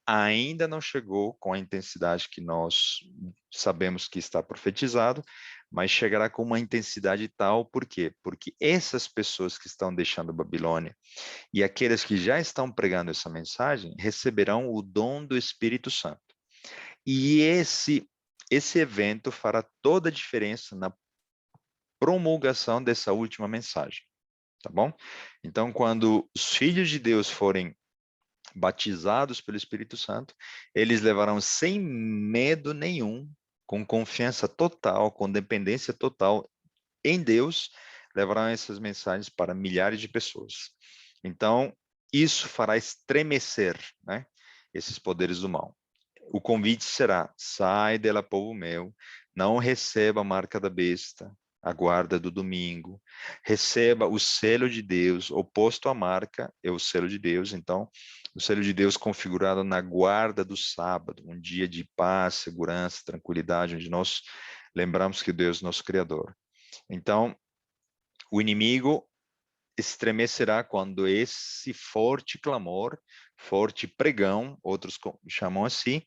ainda não chegou com a intensidade que nós sabemos que está profetizado, mas chegará com uma intensidade tal, por quê? Porque essas pessoas que estão deixando a Babilônia e aqueles que já estão pregando essa mensagem receberão o dom do Espírito Santo. E esse evento fará toda a diferença na promulgação dessa última mensagem, tá bom? Então, quando os filhos de Deus forem batizados pelo Espírito Santo, eles levarão sem medo nenhum, com confiança total, com dependência total em Deus, levarão essas mensagens para milhares de pessoas. Então, isso fará estremecer, né, esses poderes do mal. O convite será: sai dela, povo meu, não receba a marca da besta, a guarda do domingo, receba o selo de Deus, oposto à marca é o selo de Deus. Então, o selo de Deus configurado na guarda do sábado, um dia de paz, segurança, tranquilidade, onde nós lembramos que Deus é nosso Criador. Então, o inimigo estremecerá quando esse forte clamor, forte pregão, outros chamam assim,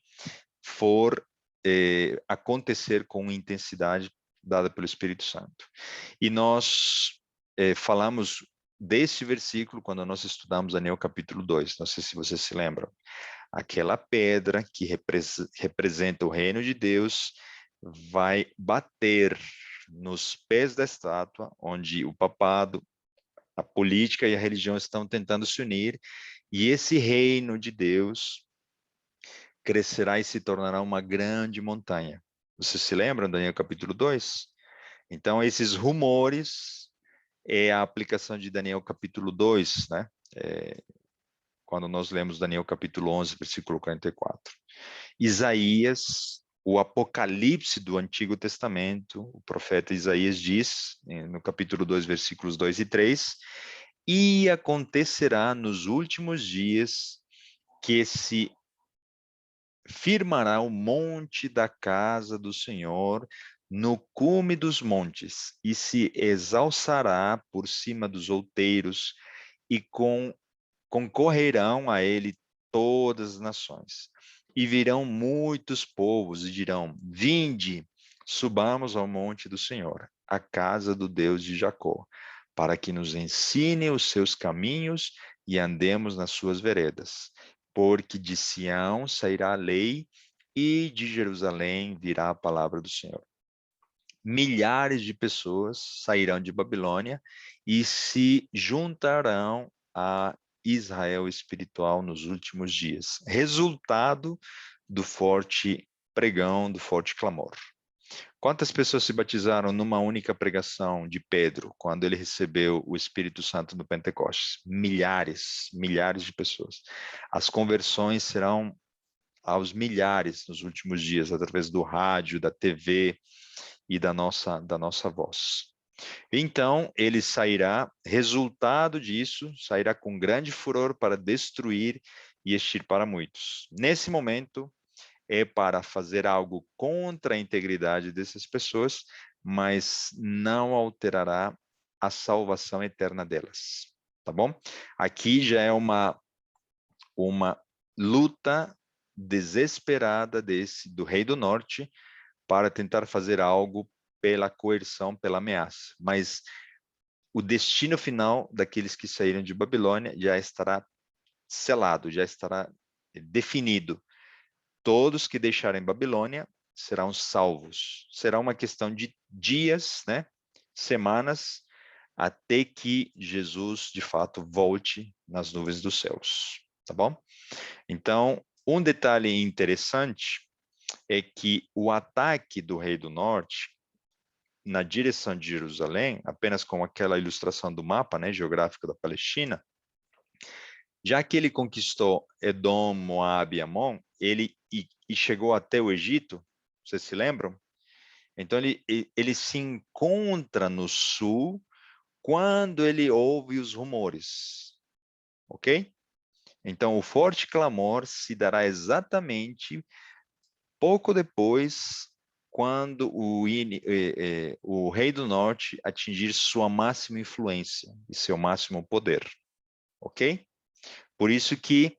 for acontecer com intensidade dada pelo Espírito Santo. E nós falamos desse versículo quando nós estudamos Daniel capítulo 2, não sei se vocês se lembram. Aquela pedra que representa o reino de Deus vai bater nos pés da estátua, onde o papado, a política e a religião estão tentando se unir, e esse reino de Deus crescerá e se tornará uma grande montanha. Vocês se lembram, Daniel capítulo 2? Então, esses rumores é a aplicação de Daniel capítulo 2, né? Quando nós lemos Daniel capítulo 11, versículo 44. Isaías, o Apocalipse do Antigo Testamento, o profeta Isaías diz, no capítulo 2, versículos 2 e 3, e acontecerá nos últimos dias que se firmará o monte da casa do Senhor no cume dos montes, e se exalçará por cima dos outeiros, e concorrerão a ele todas as nações. E virão muitos povos e dirão: vinde, subamos ao monte do Senhor, a casa do Deus de Jacó, para que nos ensine os seus caminhos e andemos nas suas veredas. Porque de Sião sairá a lei e de Jerusalém virá a palavra do Senhor. Milhares de pessoas sairão de Babilônia e se juntarão a Israel espiritual nos últimos dias. Resultado do forte pregão, do forte clamor. Quantas pessoas se batizaram numa única pregação de Pedro, quando ele recebeu o Espírito Santo no Pentecostes? Milhares, milhares de pessoas. As conversões serão aos milhares nos últimos dias, através do rádio, da TV e da nossa voz. Então, ele sairá, resultado disso, sairá com grande furor para destruir e extirpar a muitos. Nesse momento, é para fazer algo contra a integridade dessas pessoas, mas não alterará a salvação eterna delas, tá bom? Aqui já é uma luta desesperada do rei do norte para tentar fazer algo pela coerção, pela ameaça, mas o destino final daqueles que saíram de Babilônia já estará selado, já estará definido. Todos que deixarem Babilônia serão salvos. Será uma questão de dias, né? Semanas, até que Jesus, de fato, volte nas nuvens dos céus. Tá bom? Então, um detalhe interessante é que o ataque do rei do norte na direção de Jerusalém, apenas com aquela ilustração do mapa, né, geográfico da Palestina, já que ele conquistou Edom, Moab e Amon, e chegou até o Egito, vocês se lembram? Então ele se encontra no sul quando ele ouve os rumores, ok? Então o forte clamor se dará exatamente pouco depois, quando o rei do norte atingir sua máxima influência e seu máximo poder, ok? Por isso que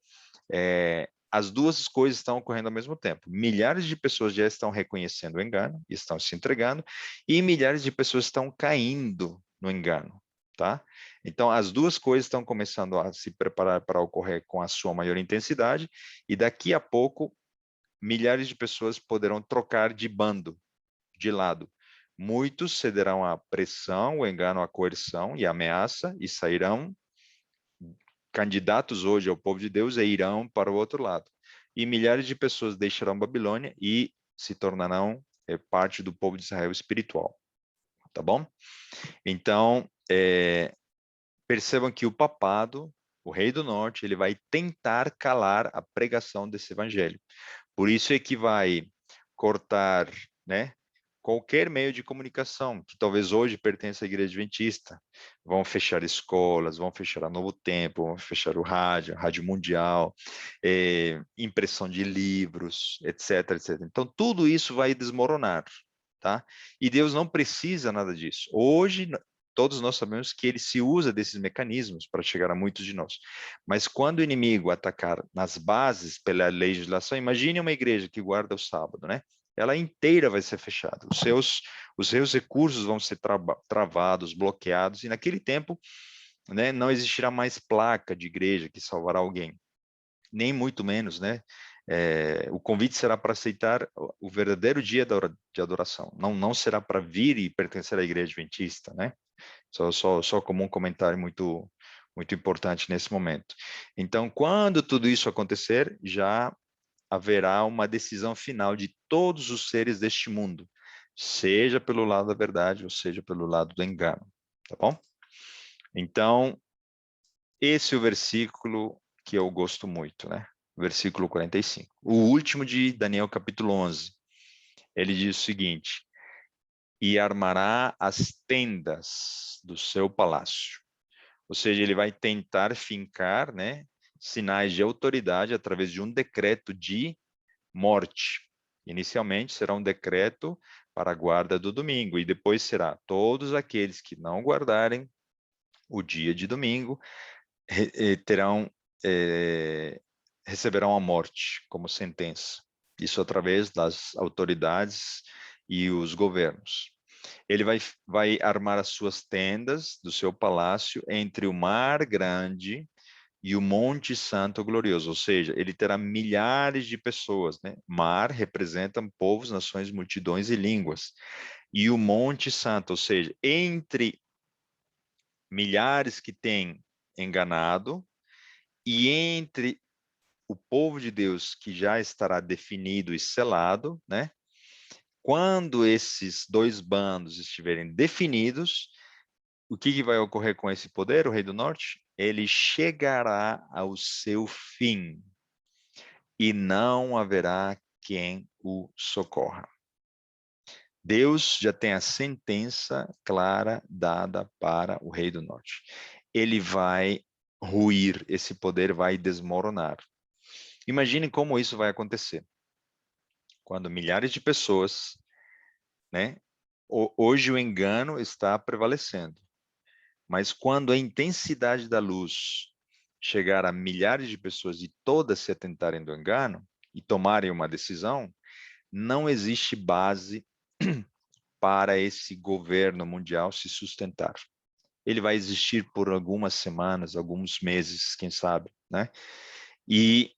as duas coisas estão ocorrendo ao mesmo tempo. Milhares de pessoas já estão reconhecendo o engano, estão se entregando, e milhares de pessoas estão caindo no engano, tá? Então, as duas coisas estão começando a se preparar para ocorrer com a sua maior intensidade, e daqui a pouco, milhares de pessoas poderão trocar de bando, de lado. Muitos cederão à pressão, o engano, à coerção e à ameaça, e sairão candidatos hoje ao povo de Deus e irão para o outro lado. E milhares de pessoas deixarão Babilônia e se tornarão parte do povo de Israel espiritual. Tá bom? Então, percebam que o papado, o rei do norte, ele vai tentar calar a pregação desse evangelho. Por isso é que vai cortar, né, qualquer meio de comunicação que talvez hoje pertença à igreja adventista. Vão fechar escolas, vão fechar a Novo Tempo, vão fechar o rádio, a Rádio Mundial, impressão de livros, etc, etc. Então, tudo isso vai desmoronar, tá? E Deus não precisa nada disso. Hoje, todos nós sabemos que ele se usa desses mecanismos para chegar a muitos de nós. Mas quando o inimigo atacar nas bases pela legislação, imagine uma igreja que guarda o sábado, né? Ela inteira vai ser fechada. Os seus recursos vão ser travados, bloqueados, e naquele tempo, né, não existirá mais placa de igreja que salvará alguém, nem muito menos, né? O convite será para aceitar o verdadeiro dia de adoração, não será para vir e pertencer à igreja adventista, né? Só como um comentário muito importante nesse momento. Então, quando tudo isso acontecer, já haverá uma decisão final de todos os seres deste mundo, seja pelo lado da verdade ou seja pelo lado do engano, tá bom? Então, esse é o versículo que eu gosto muito, né? Versículo 45. O último de Daniel capítulo 11. Ele diz o seguinte: e armará as tendas do seu palácio. Ou seja, ele vai tentar fincar, né, sinais de autoridade através de um decreto de morte. Inicialmente será um decreto para a guarda do domingo, e depois será todos aqueles que não guardarem o dia de domingo terão receberão a morte como sentença. Isso através das autoridades e os governos. Ele vai armar as suas tendas do seu palácio entre o mar grande e o Monte Santo Glorioso, ou seja, ele terá milhares de pessoas, né? Mar representa povos, nações, multidões e línguas. E o Monte Santo, ou seja, entre milhares que têm enganado e entre o povo de Deus que já estará definido e selado, né? Quando esses dois bandos estiverem definidos, o que vai ocorrer com esse poder, o Rei do Norte? Ele chegará ao seu fim e não haverá quem o socorra. Deus já tem a sentença clara dada para o rei do norte. Ele vai ruir, esse poder vai desmoronar. Imagine como isso vai acontecer. Quando milhares de pessoas, né? Hoje o engano está prevalecendo, mas quando a intensidade da luz chegar a milhares de pessoas e todas se atentarem do engano e tomarem uma decisão, não existe base para esse governo mundial se sustentar. Ele vai existir por algumas semanas, alguns meses, quem sabe, né? E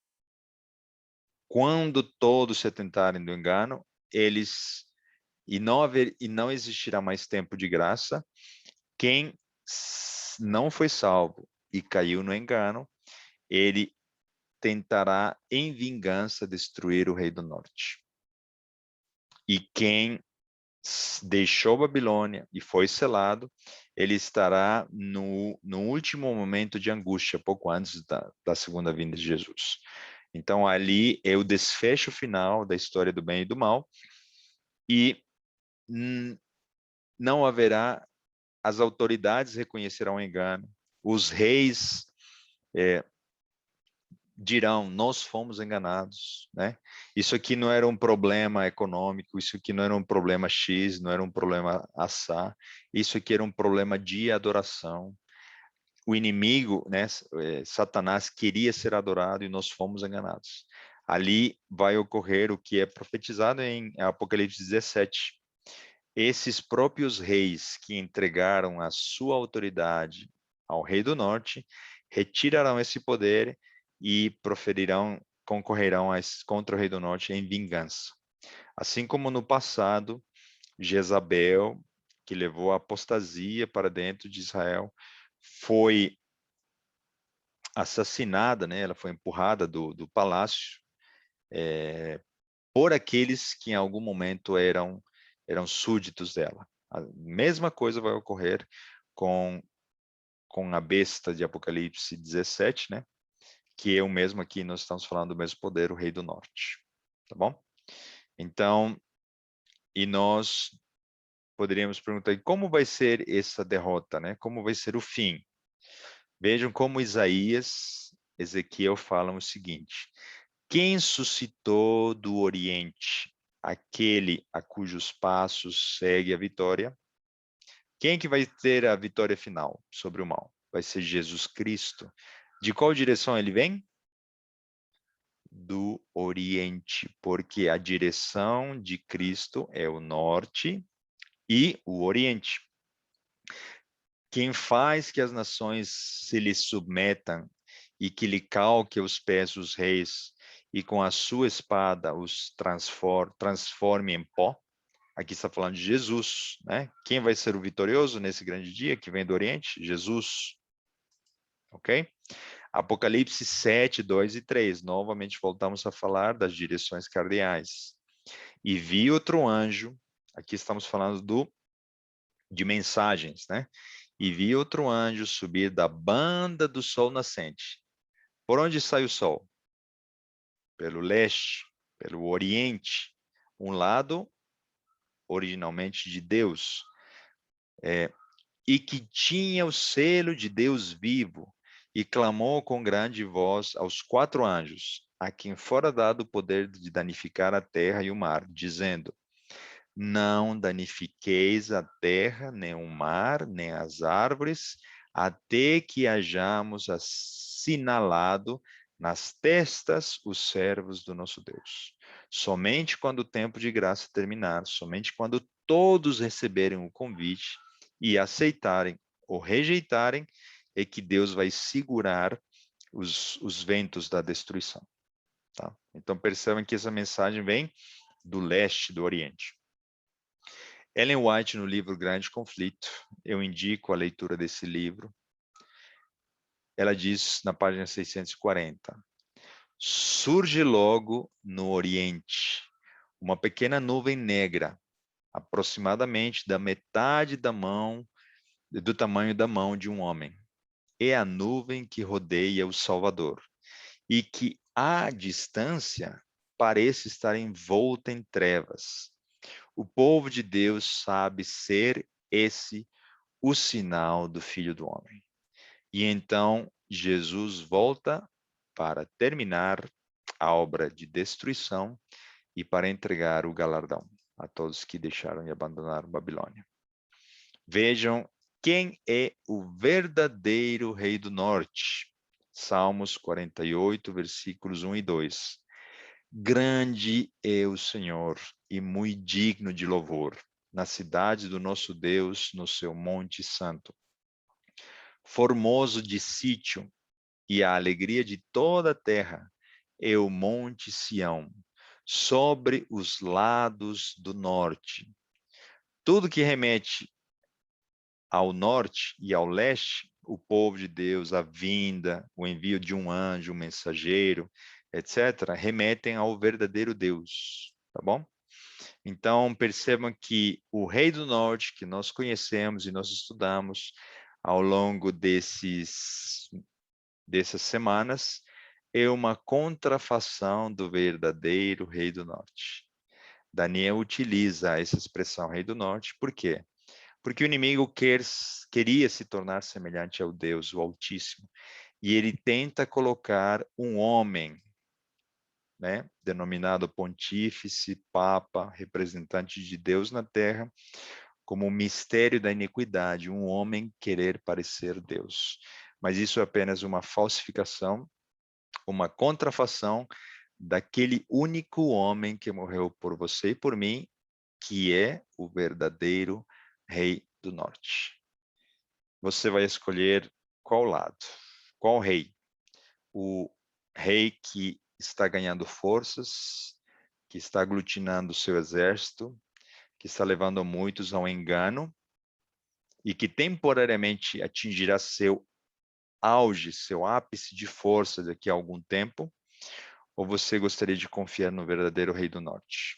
quando todos se atentarem do engano, e não existirá mais tempo de graça. Quem não foi salvo e caiu no engano, ele tentará em vingança destruir o rei do norte. E quem deixou Babilônia e foi selado, ele estará no último momento de angústia, pouco antes da segunda vinda de Jesus. Então, ali é o desfecho final da história do bem e do mal, e não haverá, as autoridades reconhecerão o engano, os reis dirão, nós fomos enganados, né? Isso aqui não era um problema econômico, isso aqui não era um problema X, não era um problema assá, isso aqui era um problema de adoração. O inimigo, né, Satanás, queria ser adorado e nós fomos enganados. Ali vai ocorrer o que é profetizado em Apocalipse 17. Esses próprios reis que entregaram a sua autoridade ao rei do norte, retirarão esse poder e concorrerão contra o rei do norte em vingança. Assim como no passado, Jezabel, que levou a apostasia para dentro de Israel, foi assassinada, né? Ela foi empurrada do palácio por aqueles que em algum momento eram súditos dela. A mesma coisa vai ocorrer com a besta de Apocalipse 17, né? Que é o mesmo aqui, nós estamos falando do mesmo poder, o rei do norte. Tá bom? Então, e nós poderíamos perguntar, como vai ser essa derrota, né? Como vai ser o fim? Vejam como Isaías, Ezequiel falam o seguinte: quem suscitou do Oriente aquele a cujos passos segue a vitória? Quem que vai ter a vitória final sobre o mal? Vai ser Jesus Cristo. De qual direção ele vem? Do Oriente, porque a direção de Cristo é o norte e o Oriente. Quem faz que as nações se lhe submetam e que lhe calque aos pés os reis e com a sua espada os transforme em pó? Aqui está falando de Jesus, né? Quem vai ser o vitorioso nesse grande dia que vem do Oriente? Jesus. Ok? Apocalipse 7, 2 e 3. Novamente voltamos a falar das direções cardeais. E vi outro anjo, aqui estamos falando de mensagens, né? E vi outro anjo subir da banda do sol nascente. Por onde sai o sol? Pelo leste, pelo oriente. Um lado, originalmente de Deus, e que tinha o selo de Deus vivo, e clamou com grande voz aos 4 anjos, a quem fora dado o poder de danificar a terra e o mar, dizendo: não danifiqueis a terra, nem o mar, nem as árvores, até que hajamos assinalado nas testas os servos do nosso Deus. Somente quando o tempo de graça terminar, somente quando todos receberem o convite e aceitarem ou rejeitarem, é que Deus vai segurar os ventos da destruição. Tá? Então percebam que essa mensagem vem do leste, do Oriente. Ellen White, no livro Grande Conflito, eu indico a leitura desse livro. Ela diz na página 640: surge logo no Oriente uma pequena nuvem negra, aproximadamente da metade do tamanho da mão de um homem. É a nuvem que rodeia o Salvador e que, à distância, parece estar envolta em trevas. O povo de Deus sabe ser esse o sinal do Filho do Homem. E então Jesus volta para terminar a obra de destruição e para entregar o galardão a todos que deixaram e abandonaram Babilônia. Vejam quem é o verdadeiro Rei do Norte. Salmos 48, versículos 1 e 2. Grande é o Senhor e muito digno de louvor, na cidade do nosso Deus, no seu monte santo. Formoso de sítio e a alegria de toda a terra é o monte Sião, sobre os lados do norte. Tudo que remete ao norte e ao leste, o povo de Deus, a vinda, o envio de um anjo, um mensageiro, etc., remetem ao verdadeiro Deus, tá bom? Então, percebam que o Rei do Norte, que nós conhecemos e nós estudamos ao longo dessas semanas, é uma contrafação do verdadeiro Rei do Norte. Daniel utiliza essa expressão Rei do Norte, por quê? Porque o inimigo queria se tornar semelhante ao Deus, o Altíssimo, e ele tenta colocar um homem, né, denominado pontífice, papa, representante de Deus na terra, como o mistério da iniquidade, um homem querer parecer Deus. Mas isso é apenas uma falsificação, uma contrafação daquele único homem que morreu por você e por mim, que é o verdadeiro Rei do Norte. Você vai escolher qual lado, qual rei? O rei que está ganhando forças, que está aglutinando o seu exército, que está levando muitos ao engano e que temporariamente atingirá seu auge, seu ápice de força daqui a algum tempo? Ou você gostaria de confiar no verdadeiro Rei do Norte,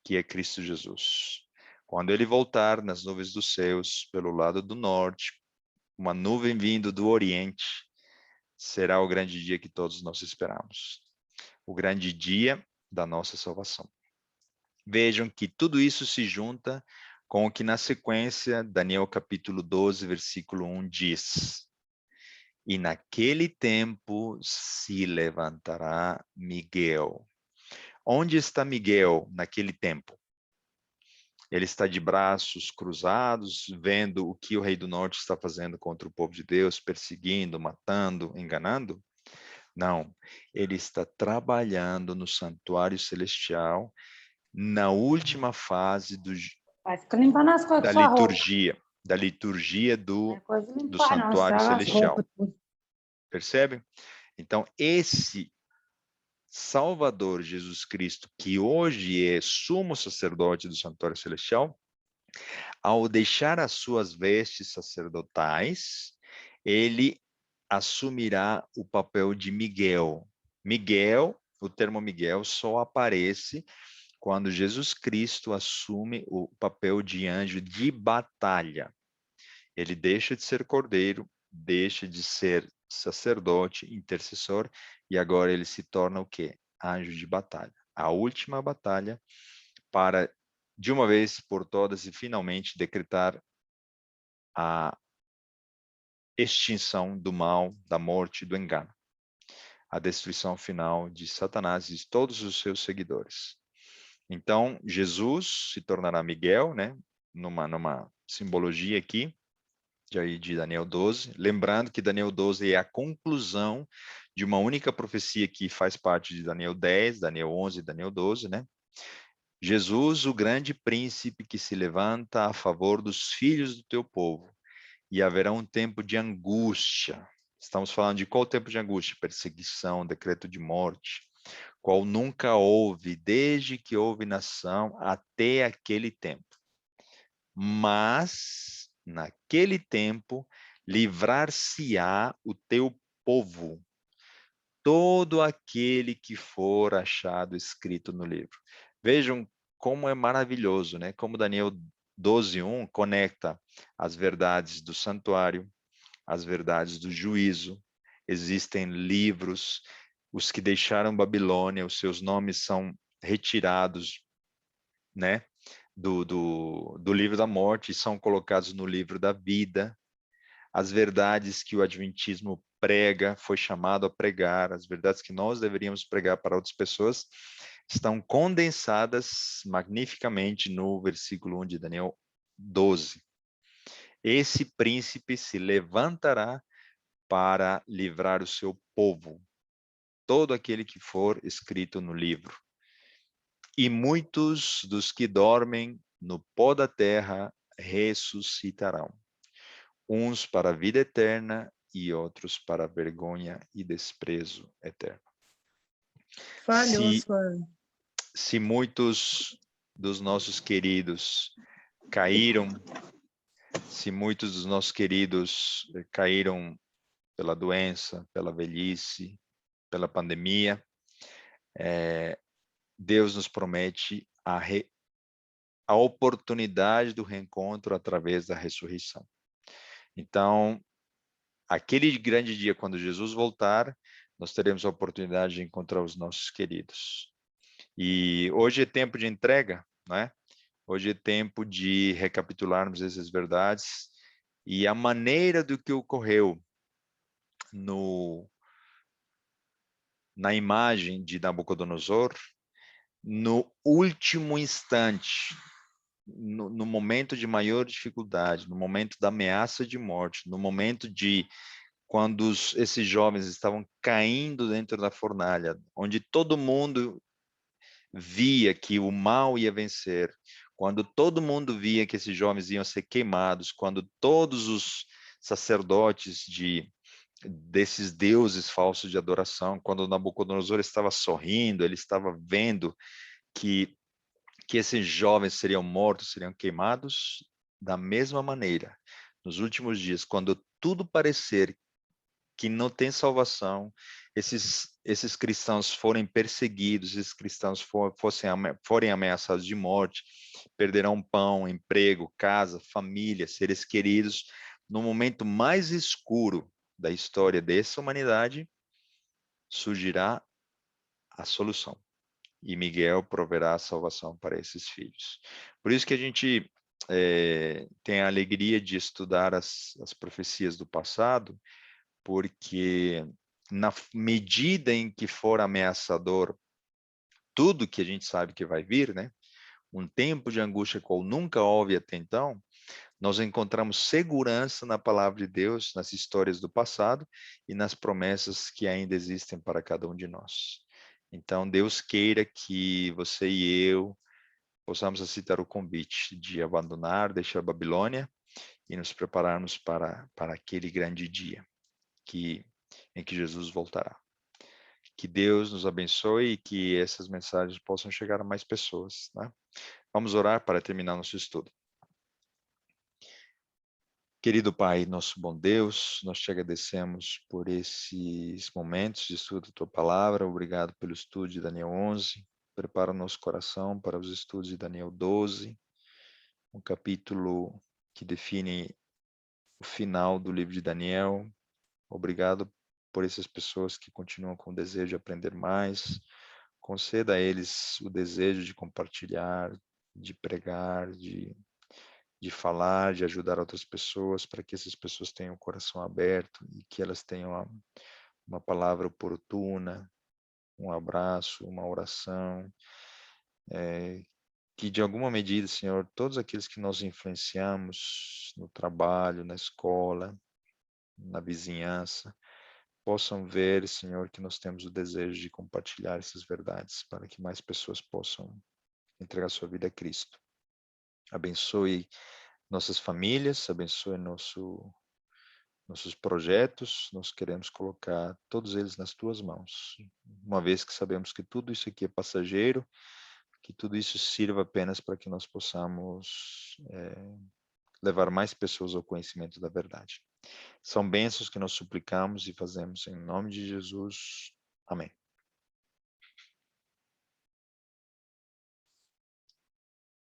que é Cristo Jesus? Quando ele voltar nas nuvens dos céus, pelo lado do norte, uma nuvem vindo do oriente, será o grande dia que todos nós esperamos. O grande dia da nossa salvação. Vejam que tudo isso se junta com o que na sequência, Daniel capítulo 12, versículo 1 diz: E naquele tempo se levantará Miguel. Onde está Miguel naquele tempo? Ele está de braços cruzados, vendo o que o Rei do Norte está fazendo contra o povo de Deus, perseguindo, matando, enganando? Não, ele está trabalhando no santuário celestial, na última fase Vai, fica limpando as coisas da com sua roupa. liturgia Não é coisa de do limpar, não, santuário estraga as celestial. roupas. Tudo. Percebem? Então, esse Salvador Jesus Cristo, que hoje é sumo sacerdote do santuário celestial, ao deixar as suas vestes sacerdotais, ele assumirá o papel de Miguel. Miguel, o termo Miguel só aparece quando Jesus Cristo assume o papel de anjo de batalha. Ele deixa de ser cordeiro, deixa de ser sacerdote, intercessor, e agora ele se torna o quê? Anjo de batalha. A última batalha para, de uma vez por todas e finalmente, decretar a extinção do mal, da morte e do engano. A destruição final de Satanás e de todos os seus seguidores. Então, Jesus se tornará Miguel, né? Numa simbologia aqui, de Daniel 12. Lembrando que Daniel 12 é a conclusão de uma única profecia que faz parte de Daniel 10, Daniel 11 e Daniel 12, né? Jesus, o grande príncipe que se levanta a favor dos filhos do teu povo. E haverá um tempo de angústia. Estamos falando de qual tempo de angústia? Perseguição, decreto de morte, qual nunca houve, desde que houve nação até aquele tempo. Mas, naquele tempo, livrar-se-á o teu povo, todo aquele que for achado escrito no livro. Vejam como é maravilhoso, né? Como Daniel 12:1 conecta as verdades do santuário, as verdades do juízo. Existem livros, os que deixaram Babilônia, os seus nomes são retirados, né? do livro da morte e são colocados no livro da vida. As verdades que o Adventismo prega, foi chamado a pregar, as verdades que nós deveríamos pregar para outras pessoas, estão condensadas magnificamente no versículo 1 de Daniel 12. Esse príncipe se levantará para livrar o seu povo, todo aquele que for escrito no livro. E muitos dos que dormem no pó da terra ressuscitarão, uns para a vida eterna e outros para a vergonha e desprezo eterno. Falhou, Suane. Se muitos dos nossos queridos caíram, se muitos dos nossos queridos caíram pela doença, pela velhice, pela pandemia, Deus nos promete a oportunidade do reencontro através da ressurreição. Então, aquele grande dia, quando Jesus voltar, nós teremos a oportunidade de encontrar os nossos queridos. E hoje é tempo de entrega, não é? Hoje é tempo de recapitularmos essas verdades e a maneira do que ocorreu na imagem de Nabucodonosor, no último instante, no momento de maior dificuldade, no momento da ameaça de morte, no momento de quando esses jovens estavam caindo dentro da fornalha, onde todo mundo via que o mal ia vencer, quando todo mundo via que esses jovens iam ser queimados, quando todos os sacerdotes desses deuses falsos de adoração, quando Nabucodonosor estava sorrindo, ele estava vendo que esses jovens seriam mortos, seriam queimados, da mesma maneira, nos últimos dias, quando tudo parecer que não tem salvação, esses cristãos forem perseguidos, esses cristãos forem ameaçados de morte, perderão pão, emprego, casa, família, seres queridos, no momento mais escuro da história dessa humanidade, surgirá a solução. E Miguel proverá a salvação para esses filhos. Por isso que a gente tem a alegria de estudar as profecias do passado, porque na medida em que for ameaçador tudo que a gente sabe que vai vir, né? Um tempo de angústia qual nunca houve até então, nós encontramos segurança na palavra de Deus, nas histórias do passado e nas promessas que ainda existem para cada um de nós. Então, Deus queira que você e eu possamos aceitar o convite de abandonar, deixar a Babilônia e nos prepararmos para aquele grande dia em que Jesus voltará. Que Deus nos abençoe e que essas mensagens possam chegar a mais pessoas, né? Vamos orar para terminar nosso estudo. Querido Pai, nosso bom Deus, nós te agradecemos por esses momentos de estudo da Tua Palavra. Obrigado pelo estudo de Daniel 11. Prepara o nosso coração para os estudos de Daniel 12, um capítulo que define o final do livro de Daniel. Obrigado por essas pessoas que continuam com o desejo de aprender mais. Conceda a eles o desejo de compartilhar, de pregar, de falar, de ajudar outras pessoas, para que essas pessoas tenham o coração aberto e que elas tenham uma palavra oportuna, um abraço, uma oração, que de alguma medida, Senhor, todos aqueles que nós influenciamos no trabalho, na escola, na vizinhança, possam ver, Senhor, que nós temos o desejo de compartilhar essas verdades para que mais pessoas possam entregar sua vida a Cristo. Abençoe nossas famílias, abençoe nossos projetos, nós queremos colocar todos eles nas Tuas mãos, uma vez que sabemos que tudo isso aqui é passageiro, que tudo isso sirva apenas para que nós possamos levar mais pessoas ao conhecimento da verdade. São bênçãos que nós suplicamos e fazemos em nome de Jesus. Amém.